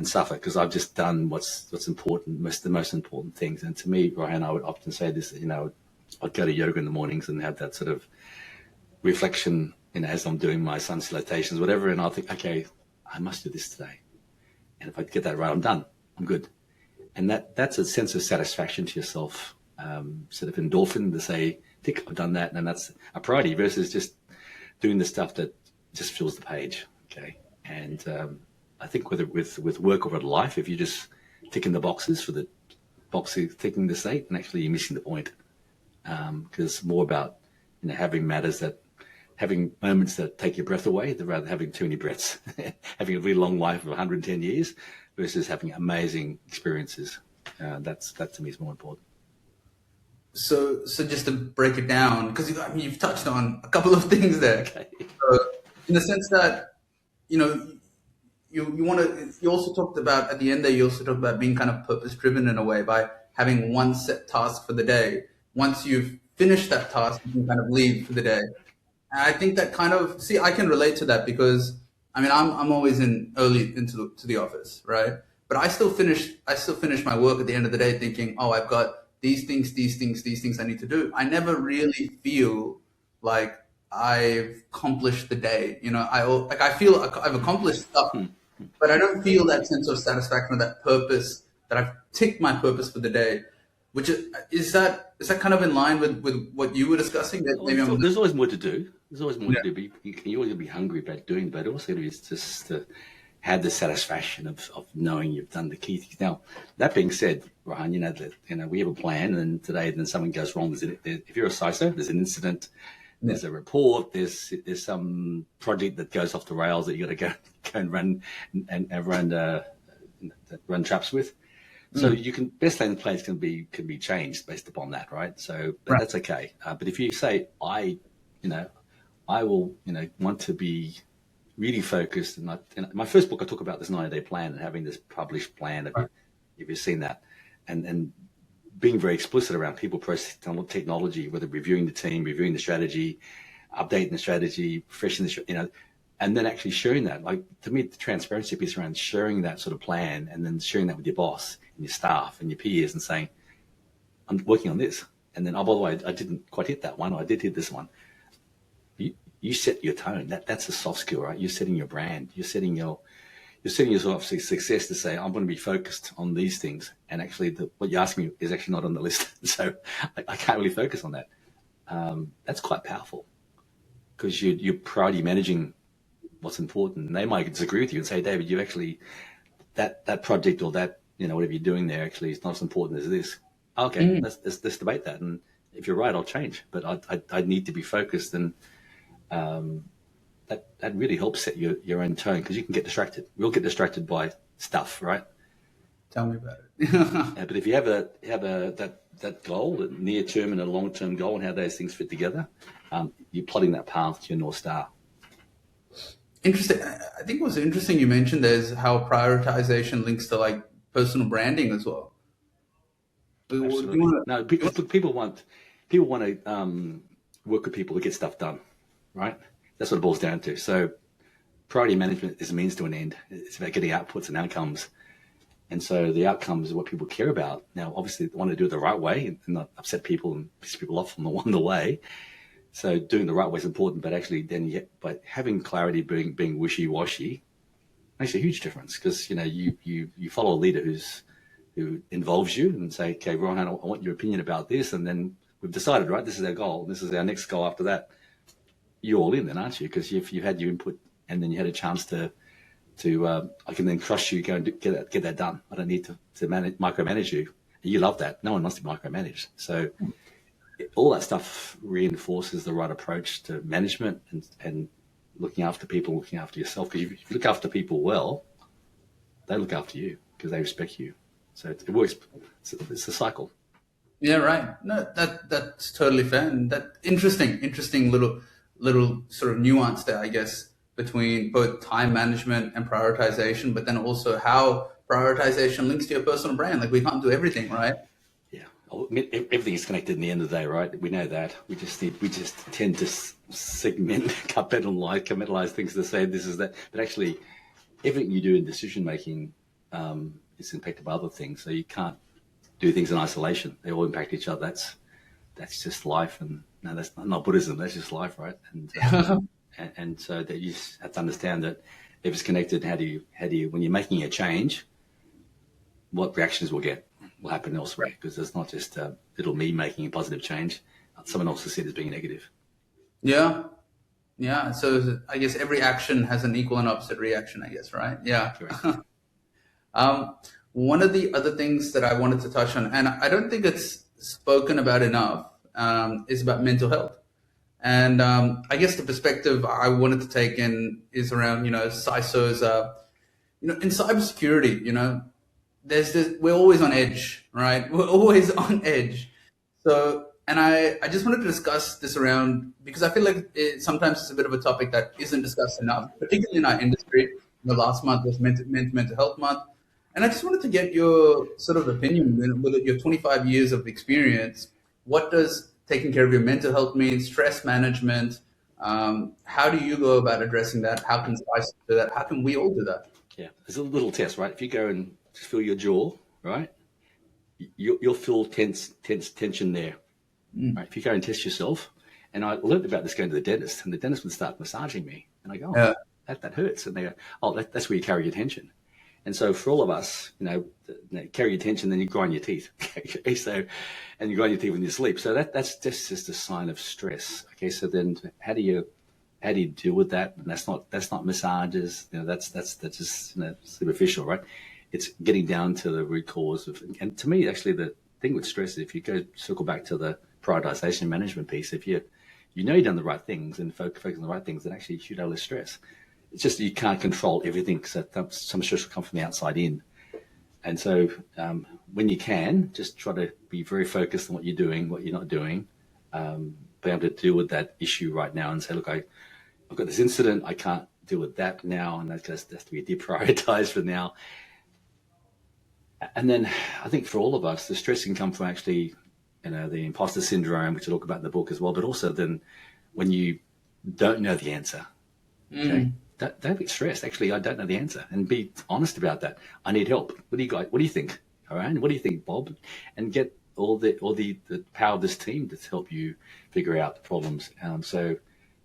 suffer, because I've just done what's important, the most important things. And to me, Ryan, I would often say this, I'd go to yoga in the mornings and have that sort of reflection, as I'm doing my sun salutations, whatever, and I'll think, okay, I must do this today. And if I get that right, I'm done. I'm good. And that's a sense of satisfaction to yourself, sort of endorphin to say, tick, I've done that. And that's a priority versus just doing the stuff that just fills the page. Okay. And I think whether with work or with life, if you're just ticking the boxes for the boxes, ticking the state, and actually you're missing the point. Because it's more about, having moments that take your breath away, rather than having too many breaths, having a really long life of 110 years versus having amazing experiences. That to me is more important. So just to break it down, because you've touched on a couple of things there. Okay. In the sense that, you also talked about, at the end there, you also talked about being kind of purpose driven in a way by having one set task for the day. Once you've finished that task, you can kind of leave for the day. And I think that kind of, I can relate to that, because I'm always early into the office, right? But I still finish my work at the end of the day thinking, oh, I've got these things I need to do. I never really feel like I've accomplished the day. I feel I've accomplished stuff, but I don't feel that sense of satisfaction or that purpose, that I've ticked my purpose for the day. Which is that kind of in line with what you were discussing? That maybe there's always more to do. There's always more to do. But you always be hungry about doing, but also it's just to have the satisfaction of knowing you've done the key things. Now, that being said, Ryan, we have a plan, and today then something goes wrong. If you're a CISO, there's an incident, there's a report, there's some project that goes off the rails that you got to go and run traps with. So you can, best laid plans can be changed based upon that, right? So that's okay. But if you say I will want to be really focused, and my first book I talk about this 90-day plan and having this published plan. If you've seen that, and being very explicit around people, process, technology, whether reviewing the team, reviewing the strategy, updating the strategy, refreshing the and then actually sharing that. Like, to me, the transparency piece around sharing that sort of plan, and then sharing that with your boss and your staff and your peers, and saying, I'm working on this. And then, oh, by the way, I didn't quite hit that one. Or I did hit this one. You set your tone. That's a soft skill, right? You're setting your brand. You're setting yourself for success to say, I'm going to be focused on these things. And actually, what you're asking me is actually not on the list. So I can't really focus on that. That's quite powerful, because you're priority managing what's important. And they might disagree with you and say, David, you actually, that project or that, whatever you're doing there actually is not as important as this. Okay, let's debate that. And if you're right, I'll change. But I need to be focused, and that really helps set your own tone, because you can get distracted. We'll get distracted by stuff, right? Tell me about it. But if you have that goal, a near term and a long term goal, and how those things fit together, you're plotting that path to your North Star. Interesting. I think what's interesting you mentioned there is how prioritization links to personal branding as well. Absolutely. No, people want to work with people to get stuff done, right? That's what it boils down to. So priority management is a means to an end. It's about getting outputs and outcomes. And so the outcomes are what people care about. Now, obviously, they want to do it the right way and not upset people and piss people off on the way. So doing the right way is important, but actually by having clarity, being wishy-washy makes a huge difference, because, you follow a leader who involves you and say, okay, Rohan, I want your opinion about this. And then we've decided, right, this is our goal. This is our next goal after that. You're all in then, aren't you? Because you've had your input, and then you had a chance to I can then crush you, go and get that done. I don't need to micromanage you. You love that. No one wants to be micromanaged. So all that stuff reinforces the right approach to management and looking after people, looking after yourself. Because if you look after people well, they look after you because they respect you. So it works. It's a cycle. Yeah, right. No, that's totally fair, and that interesting little sort of nuance there, I guess, between both time management and prioritization, but then also how prioritization links to your personal brand. Like we can't do everything, right? Yeah, I mean, everything is connected in the end of the day, right? We know that. We just tend to segment, compartmentalize things to say this is that, but actually, everything you do in decision making is impacted by other things. So you can't do things in isolation. They all impact each other. That's just life, and no, that's not Buddhism. That's just life, right? And so that you just have to understand that if it's connected, how do you when you're making a change, what reactions will happen elsewhere? Because it's not just little me making a positive change. Someone else will see it as being negative. Yeah, yeah. So I guess every action has an equal and opposite reaction, I guess, right? Yeah. One of the other things that I wanted to touch on, and I don't think it's spoken about enough, is about mental health. And I guess the perspective I wanted to take in is around, CISOs, in cybersecurity, we're always on edge, right? We're always on edge. So, and I just wanted to discuss this around, because I feel like sometimes it's a bit of a topic that isn't discussed enough, particularly in our industry. The last month was mental health month. And I just wanted to get your sort of opinion with your 25 years of experience. What does taking care of your mental health mean? Stress management? How do you go about addressing that? How can I do that? How can we all do that? Yeah, there's a little test, right? If you go and just feel your jaw, right, you'll feel tension there. Right? If you go and test yourself, and I learned about this going to the dentist, and the dentist would start massaging me, and I go, oh, that hurts, and they go, oh, that's where you carry your tension. And so for all of us, carry your tension, then you grind your teeth. And you grind your teeth when you sleep. So that's just a sign of stress. Okay, so then how do you deal with that? And that's not massages. That's just superficial, right? It's getting down to the root cause of. And to me, actually, the thing with stress is if you circle back to the prioritization management piece, if you've done the right things and focus on the right things, then actually you should have less stress. It's just you can't control everything because some stress will come from the outside in. And so when you can, just try to be very focused on what you're doing, what you're not doing, be able to deal with that issue right now and say, look, I've got this incident, I can't deal with that now, and that has to be deprioritized for now. And then I think for all of us, the stress can come from actually, the imposter syndrome, which I talk about in the book as well, but also then when you don't know the answer, okay? Don't get stressed. Actually, I don't know the answer, and be honest about that. I need help. What do you guys? What do you think? All right. What do you think, Bob? And get all the power of this team to help you figure out the problems. So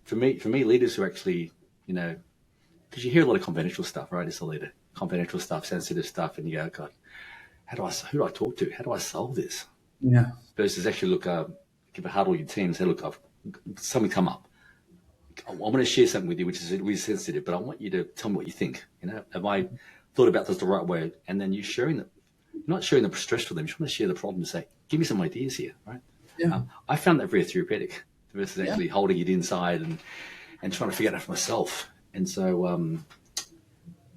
for me, leaders who actually, because you hear a lot of confidential stuff, right? As a leader, confidential stuff, sensitive stuff, and you go, God, who do I talk to? How do I solve this? Yeah. Versus actually give a huddle to your team and say, look, something come up. I want to share something with you, which is really sensitive, but I want you to tell me what you think. Have I thought about this the right way? And then you're not sharing the stress for them. You just want to share the problem and say, give me some ideas here, right? Yeah. I found that very therapeutic versus actually holding it inside and trying to figure it out for myself. And so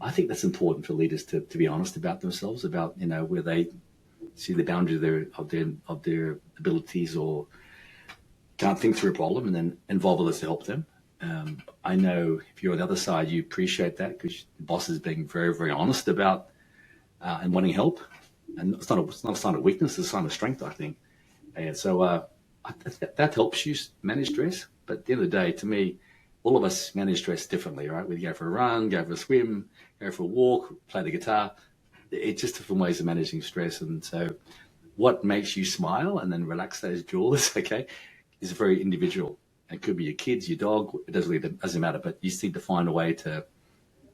I think that's important for leaders to be honest about themselves, about, where they see the boundary of their abilities or can't think through a problem and then involve others to help them. I know if you're on the other side, you appreciate that because the boss is being very, very honest about and wanting help. And it's not a sign of weakness, it's a sign of strength, I think. And so that helps you manage stress. But at the end of the day, to me, all of us manage stress differently, right? We go for a run, go for a swim, go for a walk, play the guitar. It's just different ways of managing stress. And so what makes you smile and then relax those jaws, okay, is very individual. It could be your kids, your dog, it doesn't matter, but you need to find a way to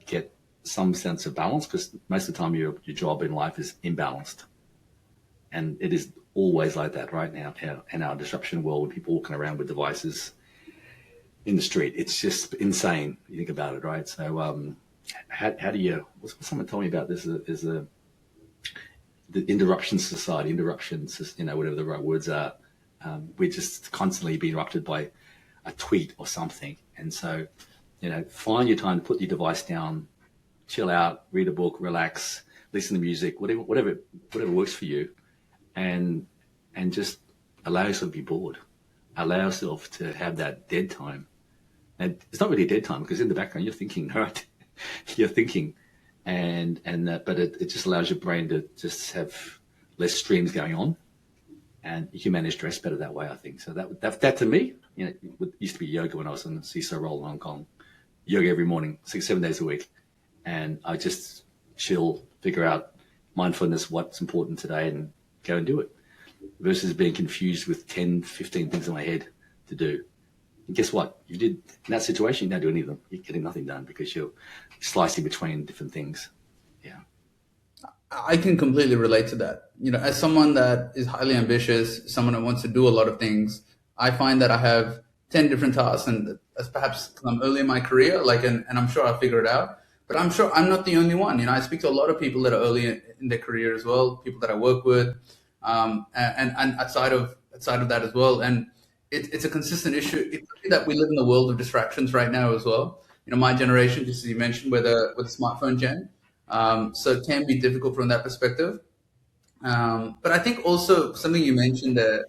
get some sense of balance because most of the time your job in life is imbalanced. And it is always like that right now in our disruption world, people walking around with devices in the street. It's just insane. You think about it, right? So how do you, what someone told me about this is the interruption society, interruptions, whatever the right words are. We're just constantly being interrupted by a tweet or something. And so, find your time to put your device down, chill out, read a book, relax, listen to music, whatever works for you, and just allow yourself to be bored. Allow yourself to have that dead time. And it's not really a dead time because in the background you're thinking, right? You're thinking, but it just allows your brain to just have less streams going on, and you can manage stress better that way, I think. So that to me, it used to be yoga when I was in the CISO role in Hong Kong. Yoga every morning, 6-7 days a week, and I just chill, figure out mindfulness, what's important today, and go and do it. Versus being confused with 10, 15 things in my head to do. And guess what? You did in that situation, you don't do any of them. You're getting nothing done because you're slicing between different things. Yeah. I can completely relate to that. As someone that is highly ambitious, someone that wants to do a lot of things, I find that I have 10 different tasks, and that's perhaps because I'm early in my career, and I'm sure I'll figure it out. But I'm sure I'm not the only one. I speak to a lot of people that are early in their career as well, people that I work with, and outside of that as well. And it's a consistent issue. It's that we live in the world of distractions right now as well. My generation, just as you mentioned, with a smartphone gen, so it can be difficult from that perspective. But I think also something you mentioned there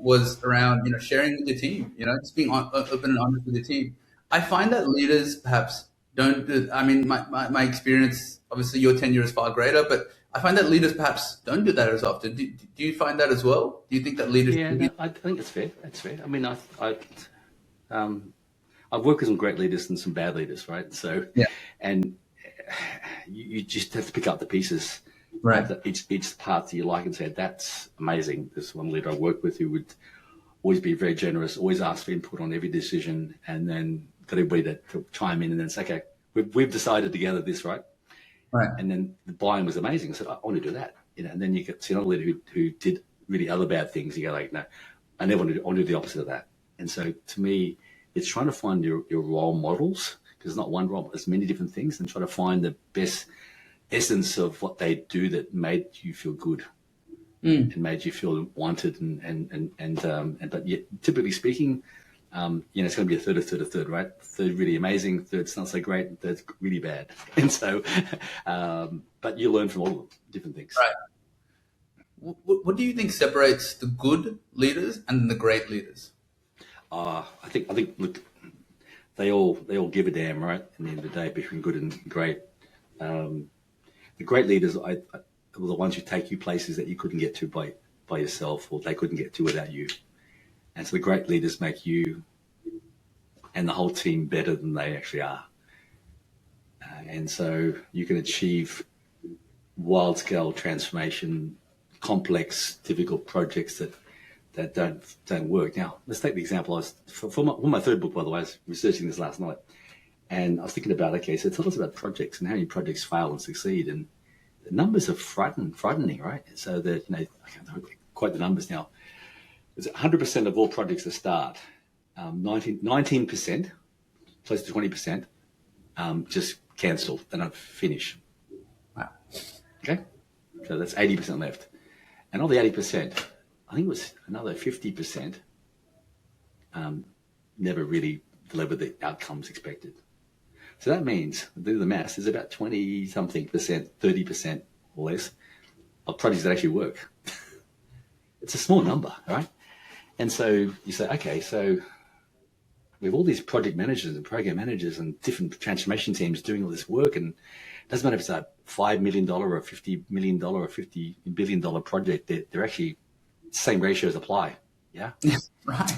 was around sharing with your team. Just being open and honest with your team. I find that leaders perhaps don't do. I mean, my experience. Obviously, your tenure is far greater, but I find that leaders perhaps don't do that as often. Do you find that as well? Do you think that leaders? Yeah, no, I think it's fair. It's fair. I mean, I've worked with some great leaders and some bad leaders, right? So, yeah, and you just have to pick up the pieces, right? Each part that you like and say, that's amazing. There's one leader I worked with who would always be very generous, always ask for input on every decision, and then got everybody to chime in and then say, okay, we've decided together this, right? Right. And then the buy-in was amazing. I said, I want to do that. And then you get to see another leader who did really other bad things. You go like, no, I never want to do the opposite of that. And so to me, it's trying to find your role models, because it's not one role, there's many different things, and try to find the best essence of what they do that made you feel good and made you feel wanted. But yet, typically speaking, it's going to be a third, right? Third really amazing, third's not so great, and third's really bad. And so, but you learn from all of them, different things. Right. What do you think separates the good leaders and the great leaders? I think, look, they all give a damn, right? At the end of the day, between good and great. The great leaders are the ones who take you places that you couldn't get to by yourself, or they couldn't get to without you. And so the great leaders make you and the whole team better than they actually are. And so you can achieve wild scale transformation, complex, difficult projects that don't work. Now, let's take the example. For my third book, by the way, I was researching this last night, and I was thinking about, okay, so tell us about projects and how many projects fail and succeed. And the numbers are frightening, right? So that, I can't quote the numbers now. 100% of all projects that start, 19%, close to 20%, just cancel. They don't finish. Wow. Okay, so that's 80% left, and of the 80%, I think it was another 50% never really delivered the outcomes expected. So that means, do the maths, there's about 20-something percent, 30% or less of projects that actually work. It's a small number, right? And so you say, okay, so we have all these project managers and program managers and different transformation teams doing all this work, and it doesn't matter if it's a $5 million or $50 million or $50 billion project, they're actually, same ratios apply, yeah? Right.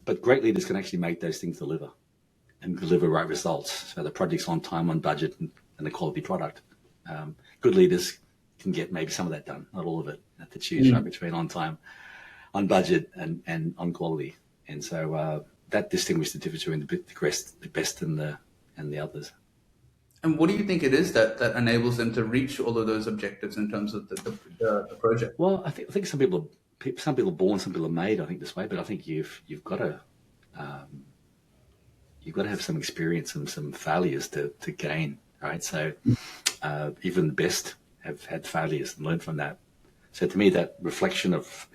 But great leaders can actually make those things deliver and deliver right results. So the project's on time, on budget, and a quality product. Good leaders can get maybe some of that done, not all of it. Have to choose right between on time, on budget, and on quality. And so that distinguishes the difference between the best and the others. And what do you think it is that enables them to reach all of those objectives in terms of the project? Well, I think some people are born, some people are made, I think, this way. But I think you've got to have some experience and some failures to gain, right? So even the best have had failures and learn from that. So to me, that reflection of,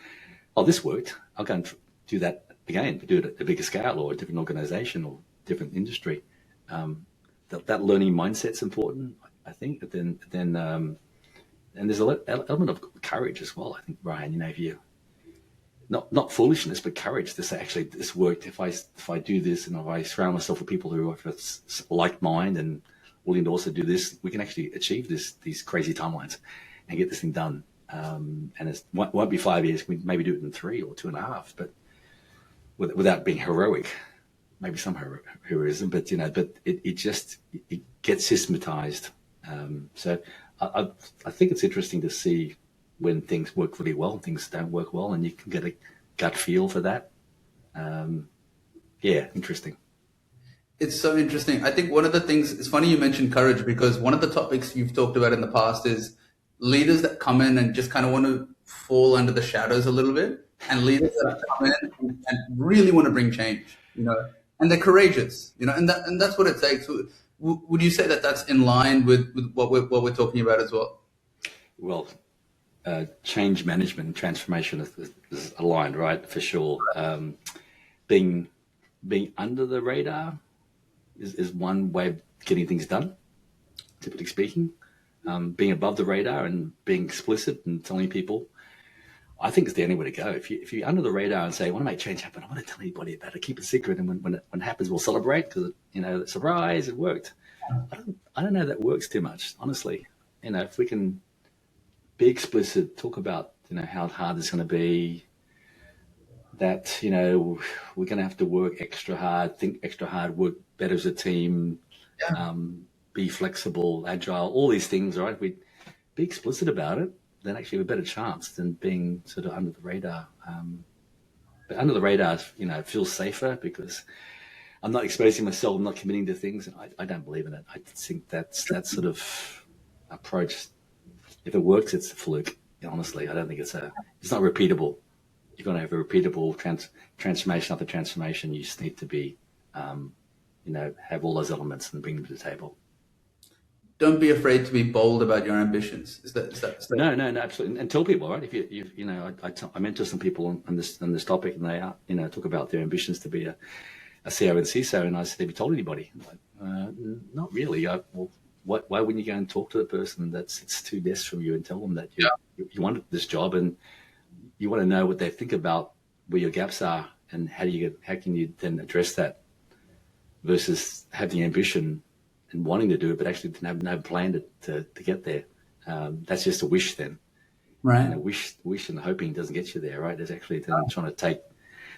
oh, this worked, I'll go and do that again, but do it at a bigger scale or a different organization or different industry. That learning mindset's important, I think. And there's an element of courage as well. I think, Brian, if you not foolishness, but courage to say, actually, this worked. If I do this, and if I surround myself with people who have a like mind and willing to also do this, we can actually achieve these crazy timelines and get this thing done. And it won't be 5 years. We maybe do it in 3 or 2.5, but without being heroic. Maybe some heroism, but it gets systematized. So I think it's interesting to see when things work really well and things don't work well, and you can get a gut feel for that. Interesting. It's so interesting. I think one of the things, it's funny you mentioned courage, because one of the topics you've talked about in the past is leaders that come in and just kind of want to fall under the shadows a little bit, and leaders that come in and really want to bring change, and they're courageous, and that's what it takes. Would you say that that's in line with what we're talking about as well? Well, change management and transformation is aligned, right? For sure. Being under the radar is one way of getting things done, typically speaking. Being above the radar and being explicit and telling people, I think it's the only way to go. If you're under the radar and say, I want to make change happen, I want to tell anybody about it, keep it secret, and when it happens, we'll celebrate because surprise, it worked. I don't know that works too much, honestly. If we can be explicit, talk about how hard it's going to be, that we're going to have to work extra hard, think extra hard, work better as a team, be flexible, agile, all these things, right? We be explicit about it, then actually have a better chance than being sort of under the radar. But under the radar, feels safer because I'm not exposing myself, I'm not committing to things, and I don't believe in it. I think that sort of approach, if it works, it's a fluke. Honestly, I don't think it's not repeatable. You're going to have a repeatable transformation after transformation. You just need to be, have all those elements and bring them to the table. Don't be afraid to be bold about your ambitions. Is that? No, absolutely. And tell people, right? If I mentor some people on this topic, and they talk about their ambitions to be a CEO and CISO, and I said, have you told anybody? Not really. Why wouldn't you go and talk to the person that sits 2 desks from you and tell them that you wanted this job, and you want to know what they think about where your gaps are, and how can you then address that, versus having ambition and wanting to do it, but actually didn't have no plan to get there. That's just a wish then. Right. Wish and hoping doesn't get you there, right? There's actually then trying to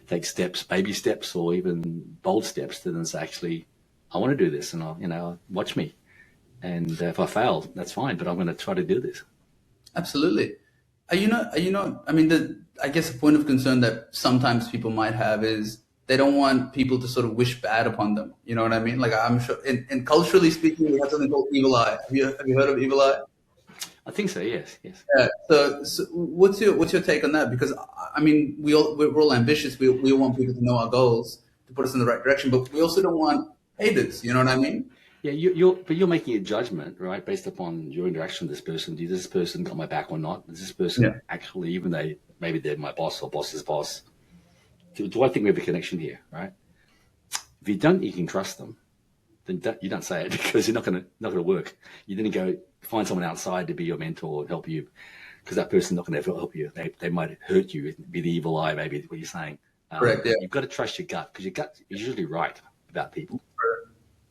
take steps, baby steps, or even bold steps to then say, actually, I want to do this, and I'll watch me. And if I fail, that's fine, but I'm going to try to do this. Absolutely. I mean, I guess a point of concern that sometimes people might have is they don't want people to sort of wish bad upon them. You know what I mean? Like, I'm sure, and culturally speaking, we have something called evil eye. Have you heard of evil eye? I think so. Yes. Yeah. So what's your take on that? Because I mean, we're all ambitious. We all want people to know our goals, to put us in the right direction, but we also don't want haters. You know what I mean? Yeah, you're making a judgment, right, based upon your interaction with this person. Does this person got my back or not? Does this person actually, even though maybe they're my boss or boss's boss, do I think we have a connection here, right? If you don't, you can trust them. Then you don't say it, because you're not gonna work. You then go find someone outside to be your mentor and help you, because that person's not going to help you. They might hurt you. Be the evil eye, maybe what you're saying. Correct. Yeah. You've got to trust your gut, because your gut is usually right about people.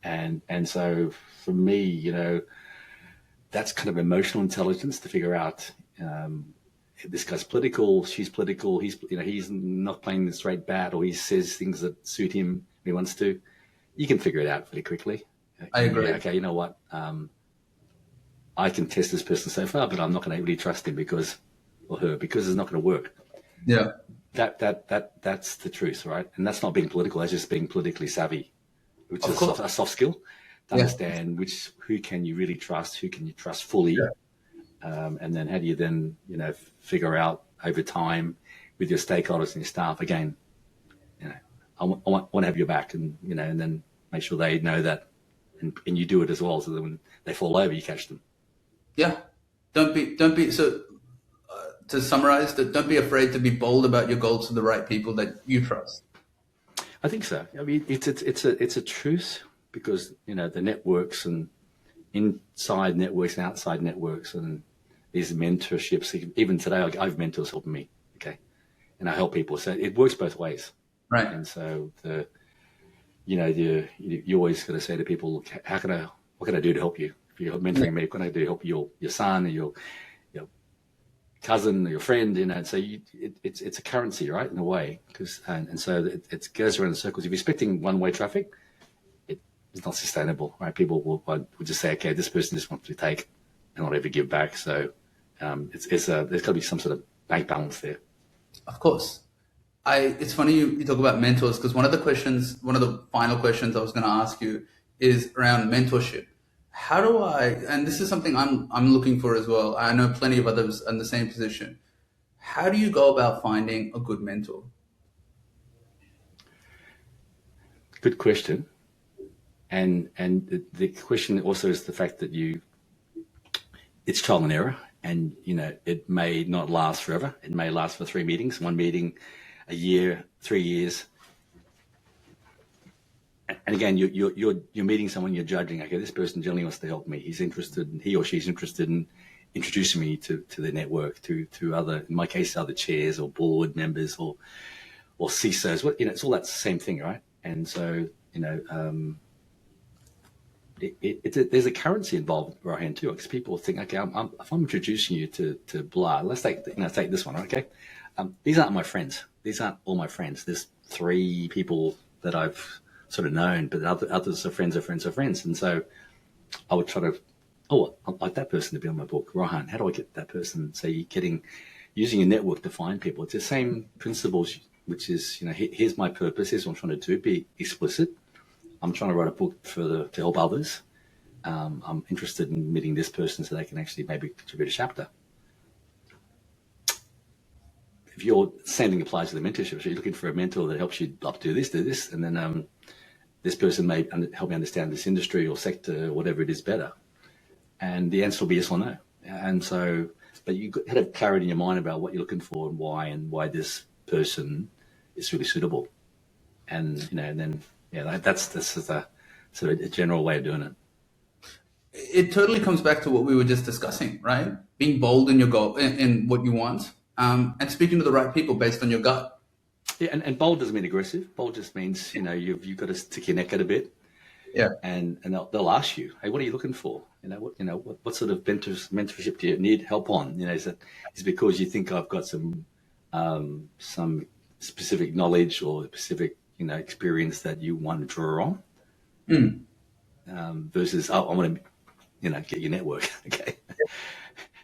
And so for me, that's kind of emotional intelligence to figure out, this guy's political, she's political, he's not playing the straight bat, or he says things that suit him when he wants to. You can figure it out pretty quickly. I agree. Okay, you know what? I can test this person so far, but I'm not going to really trust him because it's not going to work. Yeah. That's the truth, right? And that's not being political. That's just being politically savvy, which is a soft skill to understand who can you really trust, who can you trust fully, and then how do you then figure out over time with your stakeholders and your staff. Again, I want to have your back, and and then make sure they know that, and you do it as well, so that when they fall over, you catch them. Yeah, don't be. So to summarize, that don't be afraid to be bold about your goals to the right people that you trust. I think so. I mean, it's a truth, because the networks and inside networks and outside networks and these mentorships. Even today, I have mentors helping me. Okay, and I help people. So it works both ways. Right. And so you always got to say to people, what can I do to help you? If you're mentoring me, what can I do to help your son or your cousin or your friend? So it's a currency, right, in a way, and so it goes around in circles. If you're expecting one-way traffic, it's not sustainable, right? People will just say, okay, this person just wants to take and not ever give back. So there's got to be some sort of bank balance there. Of course. It's funny you talk about mentors, because one of the final questions I was going to ask you is around mentorship. How do and this is something I'm looking for as well. I know plenty of others in the same position. How do you go about finding a good mentor? Good question. And the question also is the fact that it's trial and error, and it may not last forever. It may last for 3 meetings, 1 meeting, a year, 3 years. And again, you're meeting someone, you're judging. Okay, this person generally wants to help me. He or she's interested in introducing me to the network, to other, in my case, other chairs or board members or CISOs. It's all that same thing, right? And so there's a currency involved, Rohan, too, because people think, okay, if I'm introducing you to blah, let's take this one, okay? These aren't my friends. These aren't all my friends. There's 3 people that I've sort of known, but others are friends of friends of friends. And so I would try to, I'd like that person to be on my book. Rohan, how do I get that person? So you're using your network to find people. It's the same principles, which is, here's my purpose. Here's what I'm trying to do. Be explicit. I'm trying to write a book to help others. I'm interested in meeting this person so they can actually maybe contribute a chapter. If same thing applies to the mentorship. So you're looking for a mentor that helps you do this, and then this person may help me understand this industry or sector or whatever it is better. And the answer will be yes or no. And so, but you had to have clarity in your mind about what you're looking for and why this person is really suitable. And then that's a sort of a general way of doing it. It totally comes back to what we were just discussing, right? Being bold in your goal, in what you want, and speaking to the right people based on your gut. Yeah, and bold doesn't mean aggressive. Bold just means you've got to stick your neck out a bit. Yeah. And they'll ask you, hey, what are you looking for? What sort of mentorship do you need help on? Is it because you think I've got some specific knowledge or specific experience that you want to draw on, versus I want to get your network. Okay.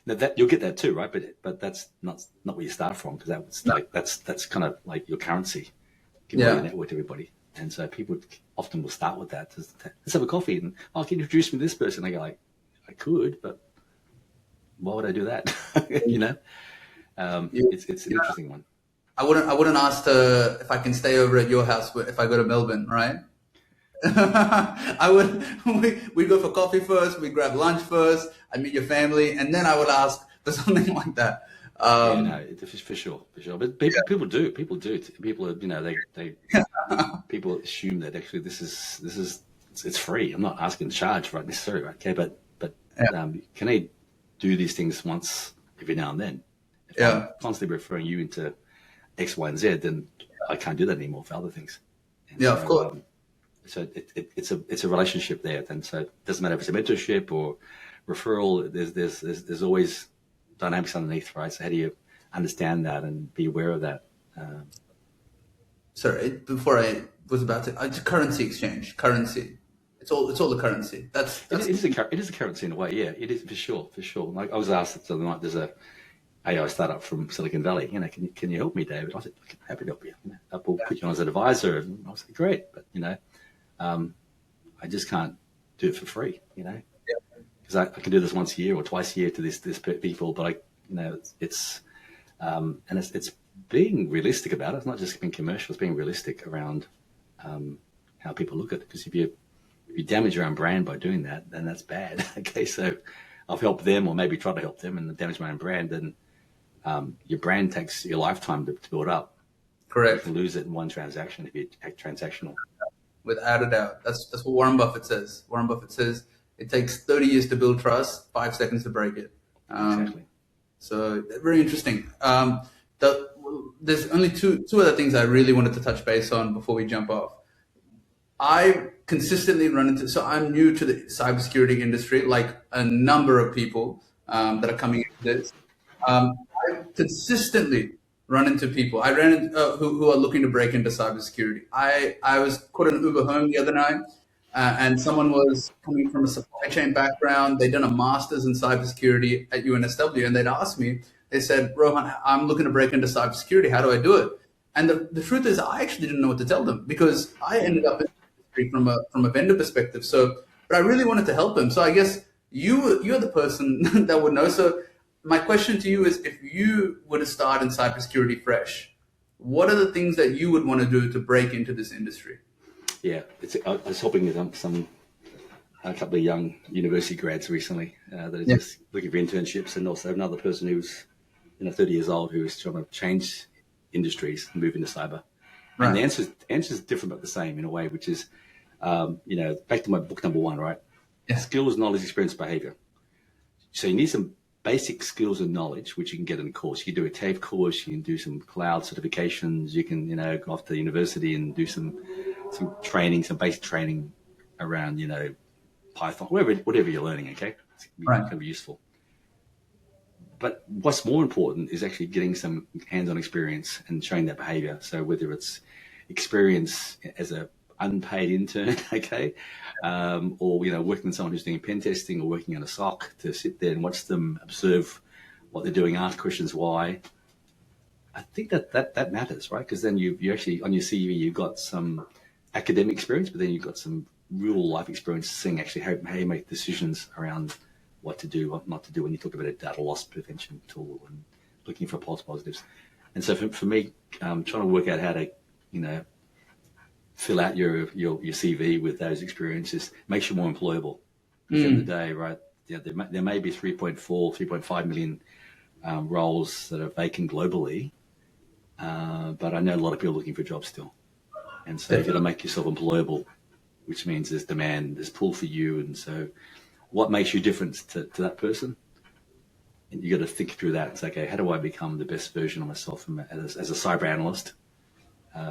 Now that you'll get that too, right? But that's not where you start from, because that's kind of like your currency. Give away your network to everybody, and so people often will start with that. Let's have a coffee, and can you introduce me to this person? I go like, I could, but why would I do that? It's an interesting one. I wouldn't ask if I can stay over at your house if I go to Melbourne, right? We'd go for coffee first, we'd grab lunch first, I'd meet your family, and then I would ask for something like that. For sure. But people do. People are, they people assume that actually this is it's free. I'm not asking to charge, right, necessarily, right? Okay, but can I do these things once every now and then? If I'm constantly referring you into X, Y, and Z, then I can't do that anymore for other things. And of course. So it's a relationship there. And so it doesn't matter if it's a mentorship or referral. There's always dynamics underneath, right? So how do you understand that and be aware of that? Sorry, before I was about to, it's a currency exchange. Currency. It's all the currency. It is a currency in a way. Yeah, it is for sure. Like I was asked the other night, there's a AI startup from Silicon Valley. Can you help me, David? I said, happy to help you. We'll put you on as an advisor. And I was like, great, but I just can't do it for free. Because I can do this once a year or twice a year to this people, but it's being realistic about it. It's not just being commercial. It's being realistic around how people look at it. Because if you damage your own brand by doing that, then that's bad. Okay, so I've helped them, or maybe try to help them, and damage my own brand, then your brand takes your lifetime to build up. You Correct. can lose it in one transaction if you act transactional. Without a doubt. That's what Warren Buffett says. Warren Buffett says it takes 30 years to build trust, 5 seconds to break it. Exactly. So very interesting. There's only two other things I really wanted to touch base on before we jump off. I consistently run into, so I'm new to the cybersecurity industry, like a number of people that are coming into this. I consistently run into people. I ran into who are looking to break into cybersecurity. I was caught an Uber home the other night, and someone was coming from a supply chain background. They'd done a master's in cybersecurity at UNSW, and they'd asked me. They said, "Rohan, I'm looking to break into cybersecurity. How do I do it?" And the truth is, I actually didn't know what to tell them because I ended up in from a vendor perspective. So, but I really wanted to help him. So I guess you're the person that would know. So my question to you is, if you were to start in cybersecurity fresh, what are the things that you would want to do to break into this industry? Yeah, I was helping a couple of young university grads recently that are just looking for internships, and also another person who's 30 years old who is trying to change industries and move into cyber. Right. And the answer is different but the same in a way, which is, back to my book number 1, right? Yeah. Skills, knowledge, experience, behavior. So you need some basic skills and knowledge, which you can get in a course. You can do a TAFE course, you can do some cloud certifications, you can, go off to university and do some training, some basic training around, Python, whatever you're learning, okay? It's going to be useful. But what's more important is actually getting some hands-on experience and showing that behavior. So whether it's experience as a unpaid intern, okay, or working with someone who's doing pen testing or working on a SOC, to sit there and watch them, observe what they're doing, ask questions why. I think that matters, right? Because then you actually on your CV you've got some academic experience, but then you've got some real life experience seeing actually how you make decisions around what to do, what not to do when you talk about a data loss prevention tool and looking for false positives. And so for me, trying to work out how to, fill out your CV with those experiences makes you more employable. At the end of the day, right? Yeah, there may be 3.5 million roles that are vacant globally, but I know a lot of people looking for jobs still. And so you've got to make yourself employable, which means there's demand, there's pull for you. And so what makes you different to that person? And you got to think through that and say, okay, how do I become the best version of myself as a cyber analyst?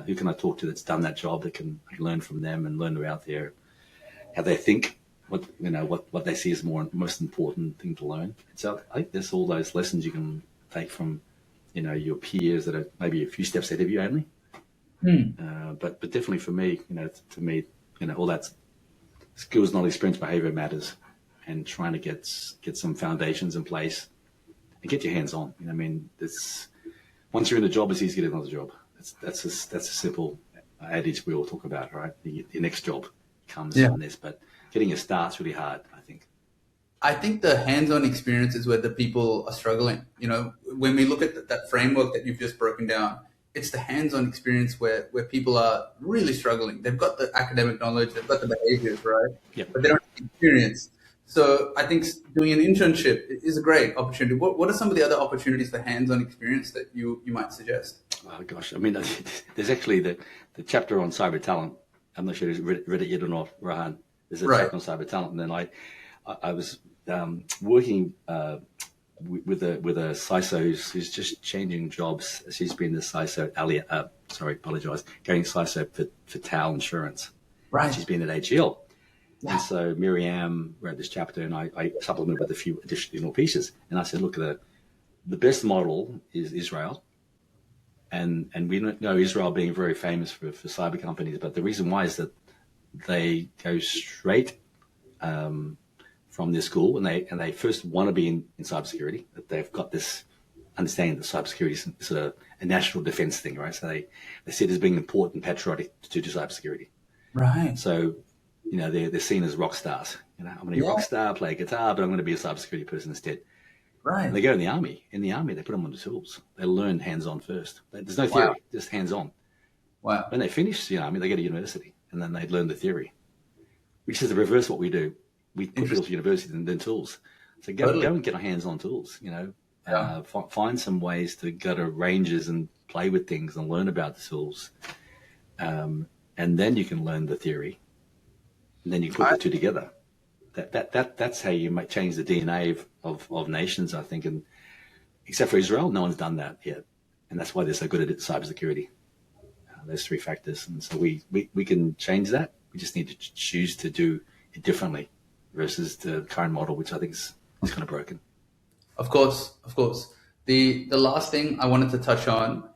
Who can I talk to that's done that job, that can learn from them and learn about how they think, what they see as most important thing to learn. So I think there's all those lessons you can take from, your peers that are maybe a few steps ahead of you only. But definitely for me, all that skills, knowledge, experience, behavior matters. And trying to get some foundations in place and get your hands on. Once you're in the job, it's easy to get another job. That's a simple adage we all talk about, right? The next job comes from this, but getting a start's really hard, I think. I think the hands-on experience is where the people are struggling. When we look at that framework that you've just broken down, it's the hands-on experience where people are really struggling. They've got the academic knowledge, they've got the behaviors, right? Yep. But they don't have the experience. So I think doing an internship is a great opportunity. What are some of the other opportunities for hands-on experience that you might suggest? Oh gosh, there's actually the chapter on cyber talent. I'm not sure if you've read it yet or not, Rohan. There's a chapter on cyber talent, and then I was working with a CISO who's just changing jobs. She's been the CISO, going CISO for TAL Insurance. Right. She's been at AGL. Yeah. And so Miriam read this chapter, and I supplemented with a few additional pieces. And I said, look, the best model is Israel. And we know Israel being very famous for cyber companies, but the reason why is that they go straight from their school, and they first want to be in cybersecurity, that they've got this understanding that cybersecurity is sort of a national defense thing, right? So they see it as being important, patriotic to do cybersecurity. Right. So they're seen as rock stars. I'm going to be a rock star, play guitar, but I'm going to be a cybersecurity person instead. Right. And they go in the army. In the army, they put them on the tools. They learn hands-on first. There's no theory, just hands-on. Wow. When they finish the army, they go to university, and then they learn the theory, which is the reverse of what we do. We put people to university and then tools. So go and get our hands-on tools. Find some ways to go to ranges and play with things and learn about the tools. And then you can learn the theory. And then you put the two together. That's how you might change the DNA of nations, I think. And except for Israel, no one's done that yet. And that's why they're so good at cybersecurity. Those three factors. And so we can change that. We just need to choose to do it differently versus the current model, which I think is kind of broken. Of course. The last thing I wanted to touch on,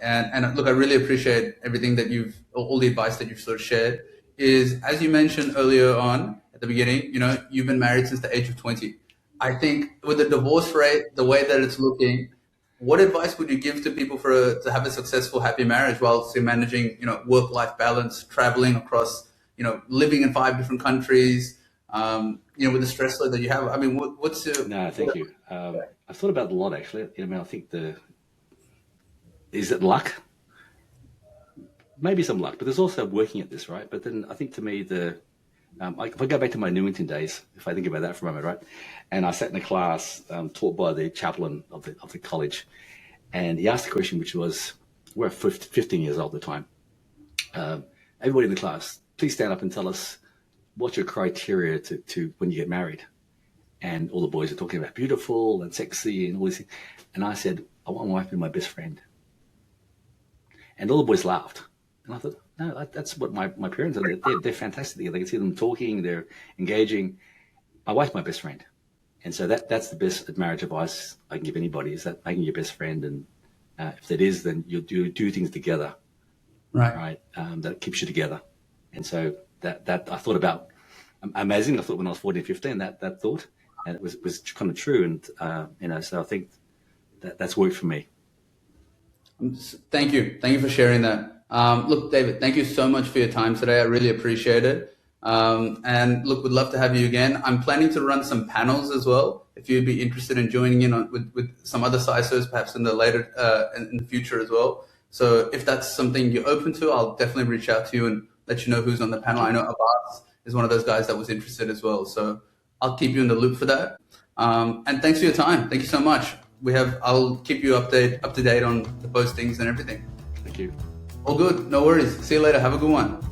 and look, I really appreciate everything that all the advice that you've sort of shared, is, as you mentioned earlier on at the beginning, you've been married since the age of 20. I think with the divorce rate, the way that it's looking, what advice would you give to people to have a successful, happy marriage while still managing, work-life balance, traveling across, living in 5 different countries, with the stress load that you have? I mean, what's your... No, thank you. I've thought about it a lot, actually. I think is it luck? Maybe some luck, but there's also working at this, right? But then I think to me, if I go back to my Newington days, if I think about that for a moment, right? And I sat in a class taught by the chaplain of the college, and he asked a question, which was, we're 15 years old at the time. Everybody in the class, please stand up and tell us what's your criteria to when you get married. And all the boys are talking about beautiful and sexy and all these things. And I said, I want my wife to be my best friend. And all the boys laughed. And I thought, no, that's what my parents are. They're fantastic. They can see them talking, they're engaging. My wife's my best friend. And so that's the best marriage advice I can give anybody, is that making your best friend. And if it is, then you'll do things together. Right. That keeps you together. And so that I thought about, amazing. I thought when I was 14, 15, that thought, and it was kind of true. And, so I think that's worked for me. Thank you for sharing that. Look, David, thank you so much for your time today. I really appreciate it. And look, we'd love to have you again. I'm planning to run some panels as well, if you'd be interested in joining in with some other CISOs, perhaps in the future as well. So if that's something you're open to, I'll definitely reach out to you and let you know who's on the panel. I know Abbas is one of those guys that was interested as well. So I'll keep you in the loop for that. And thanks for your time. Thank you so much. I'll keep you up to date on the postings and everything. Thank you. All good. No worries. See you later. Have a good one.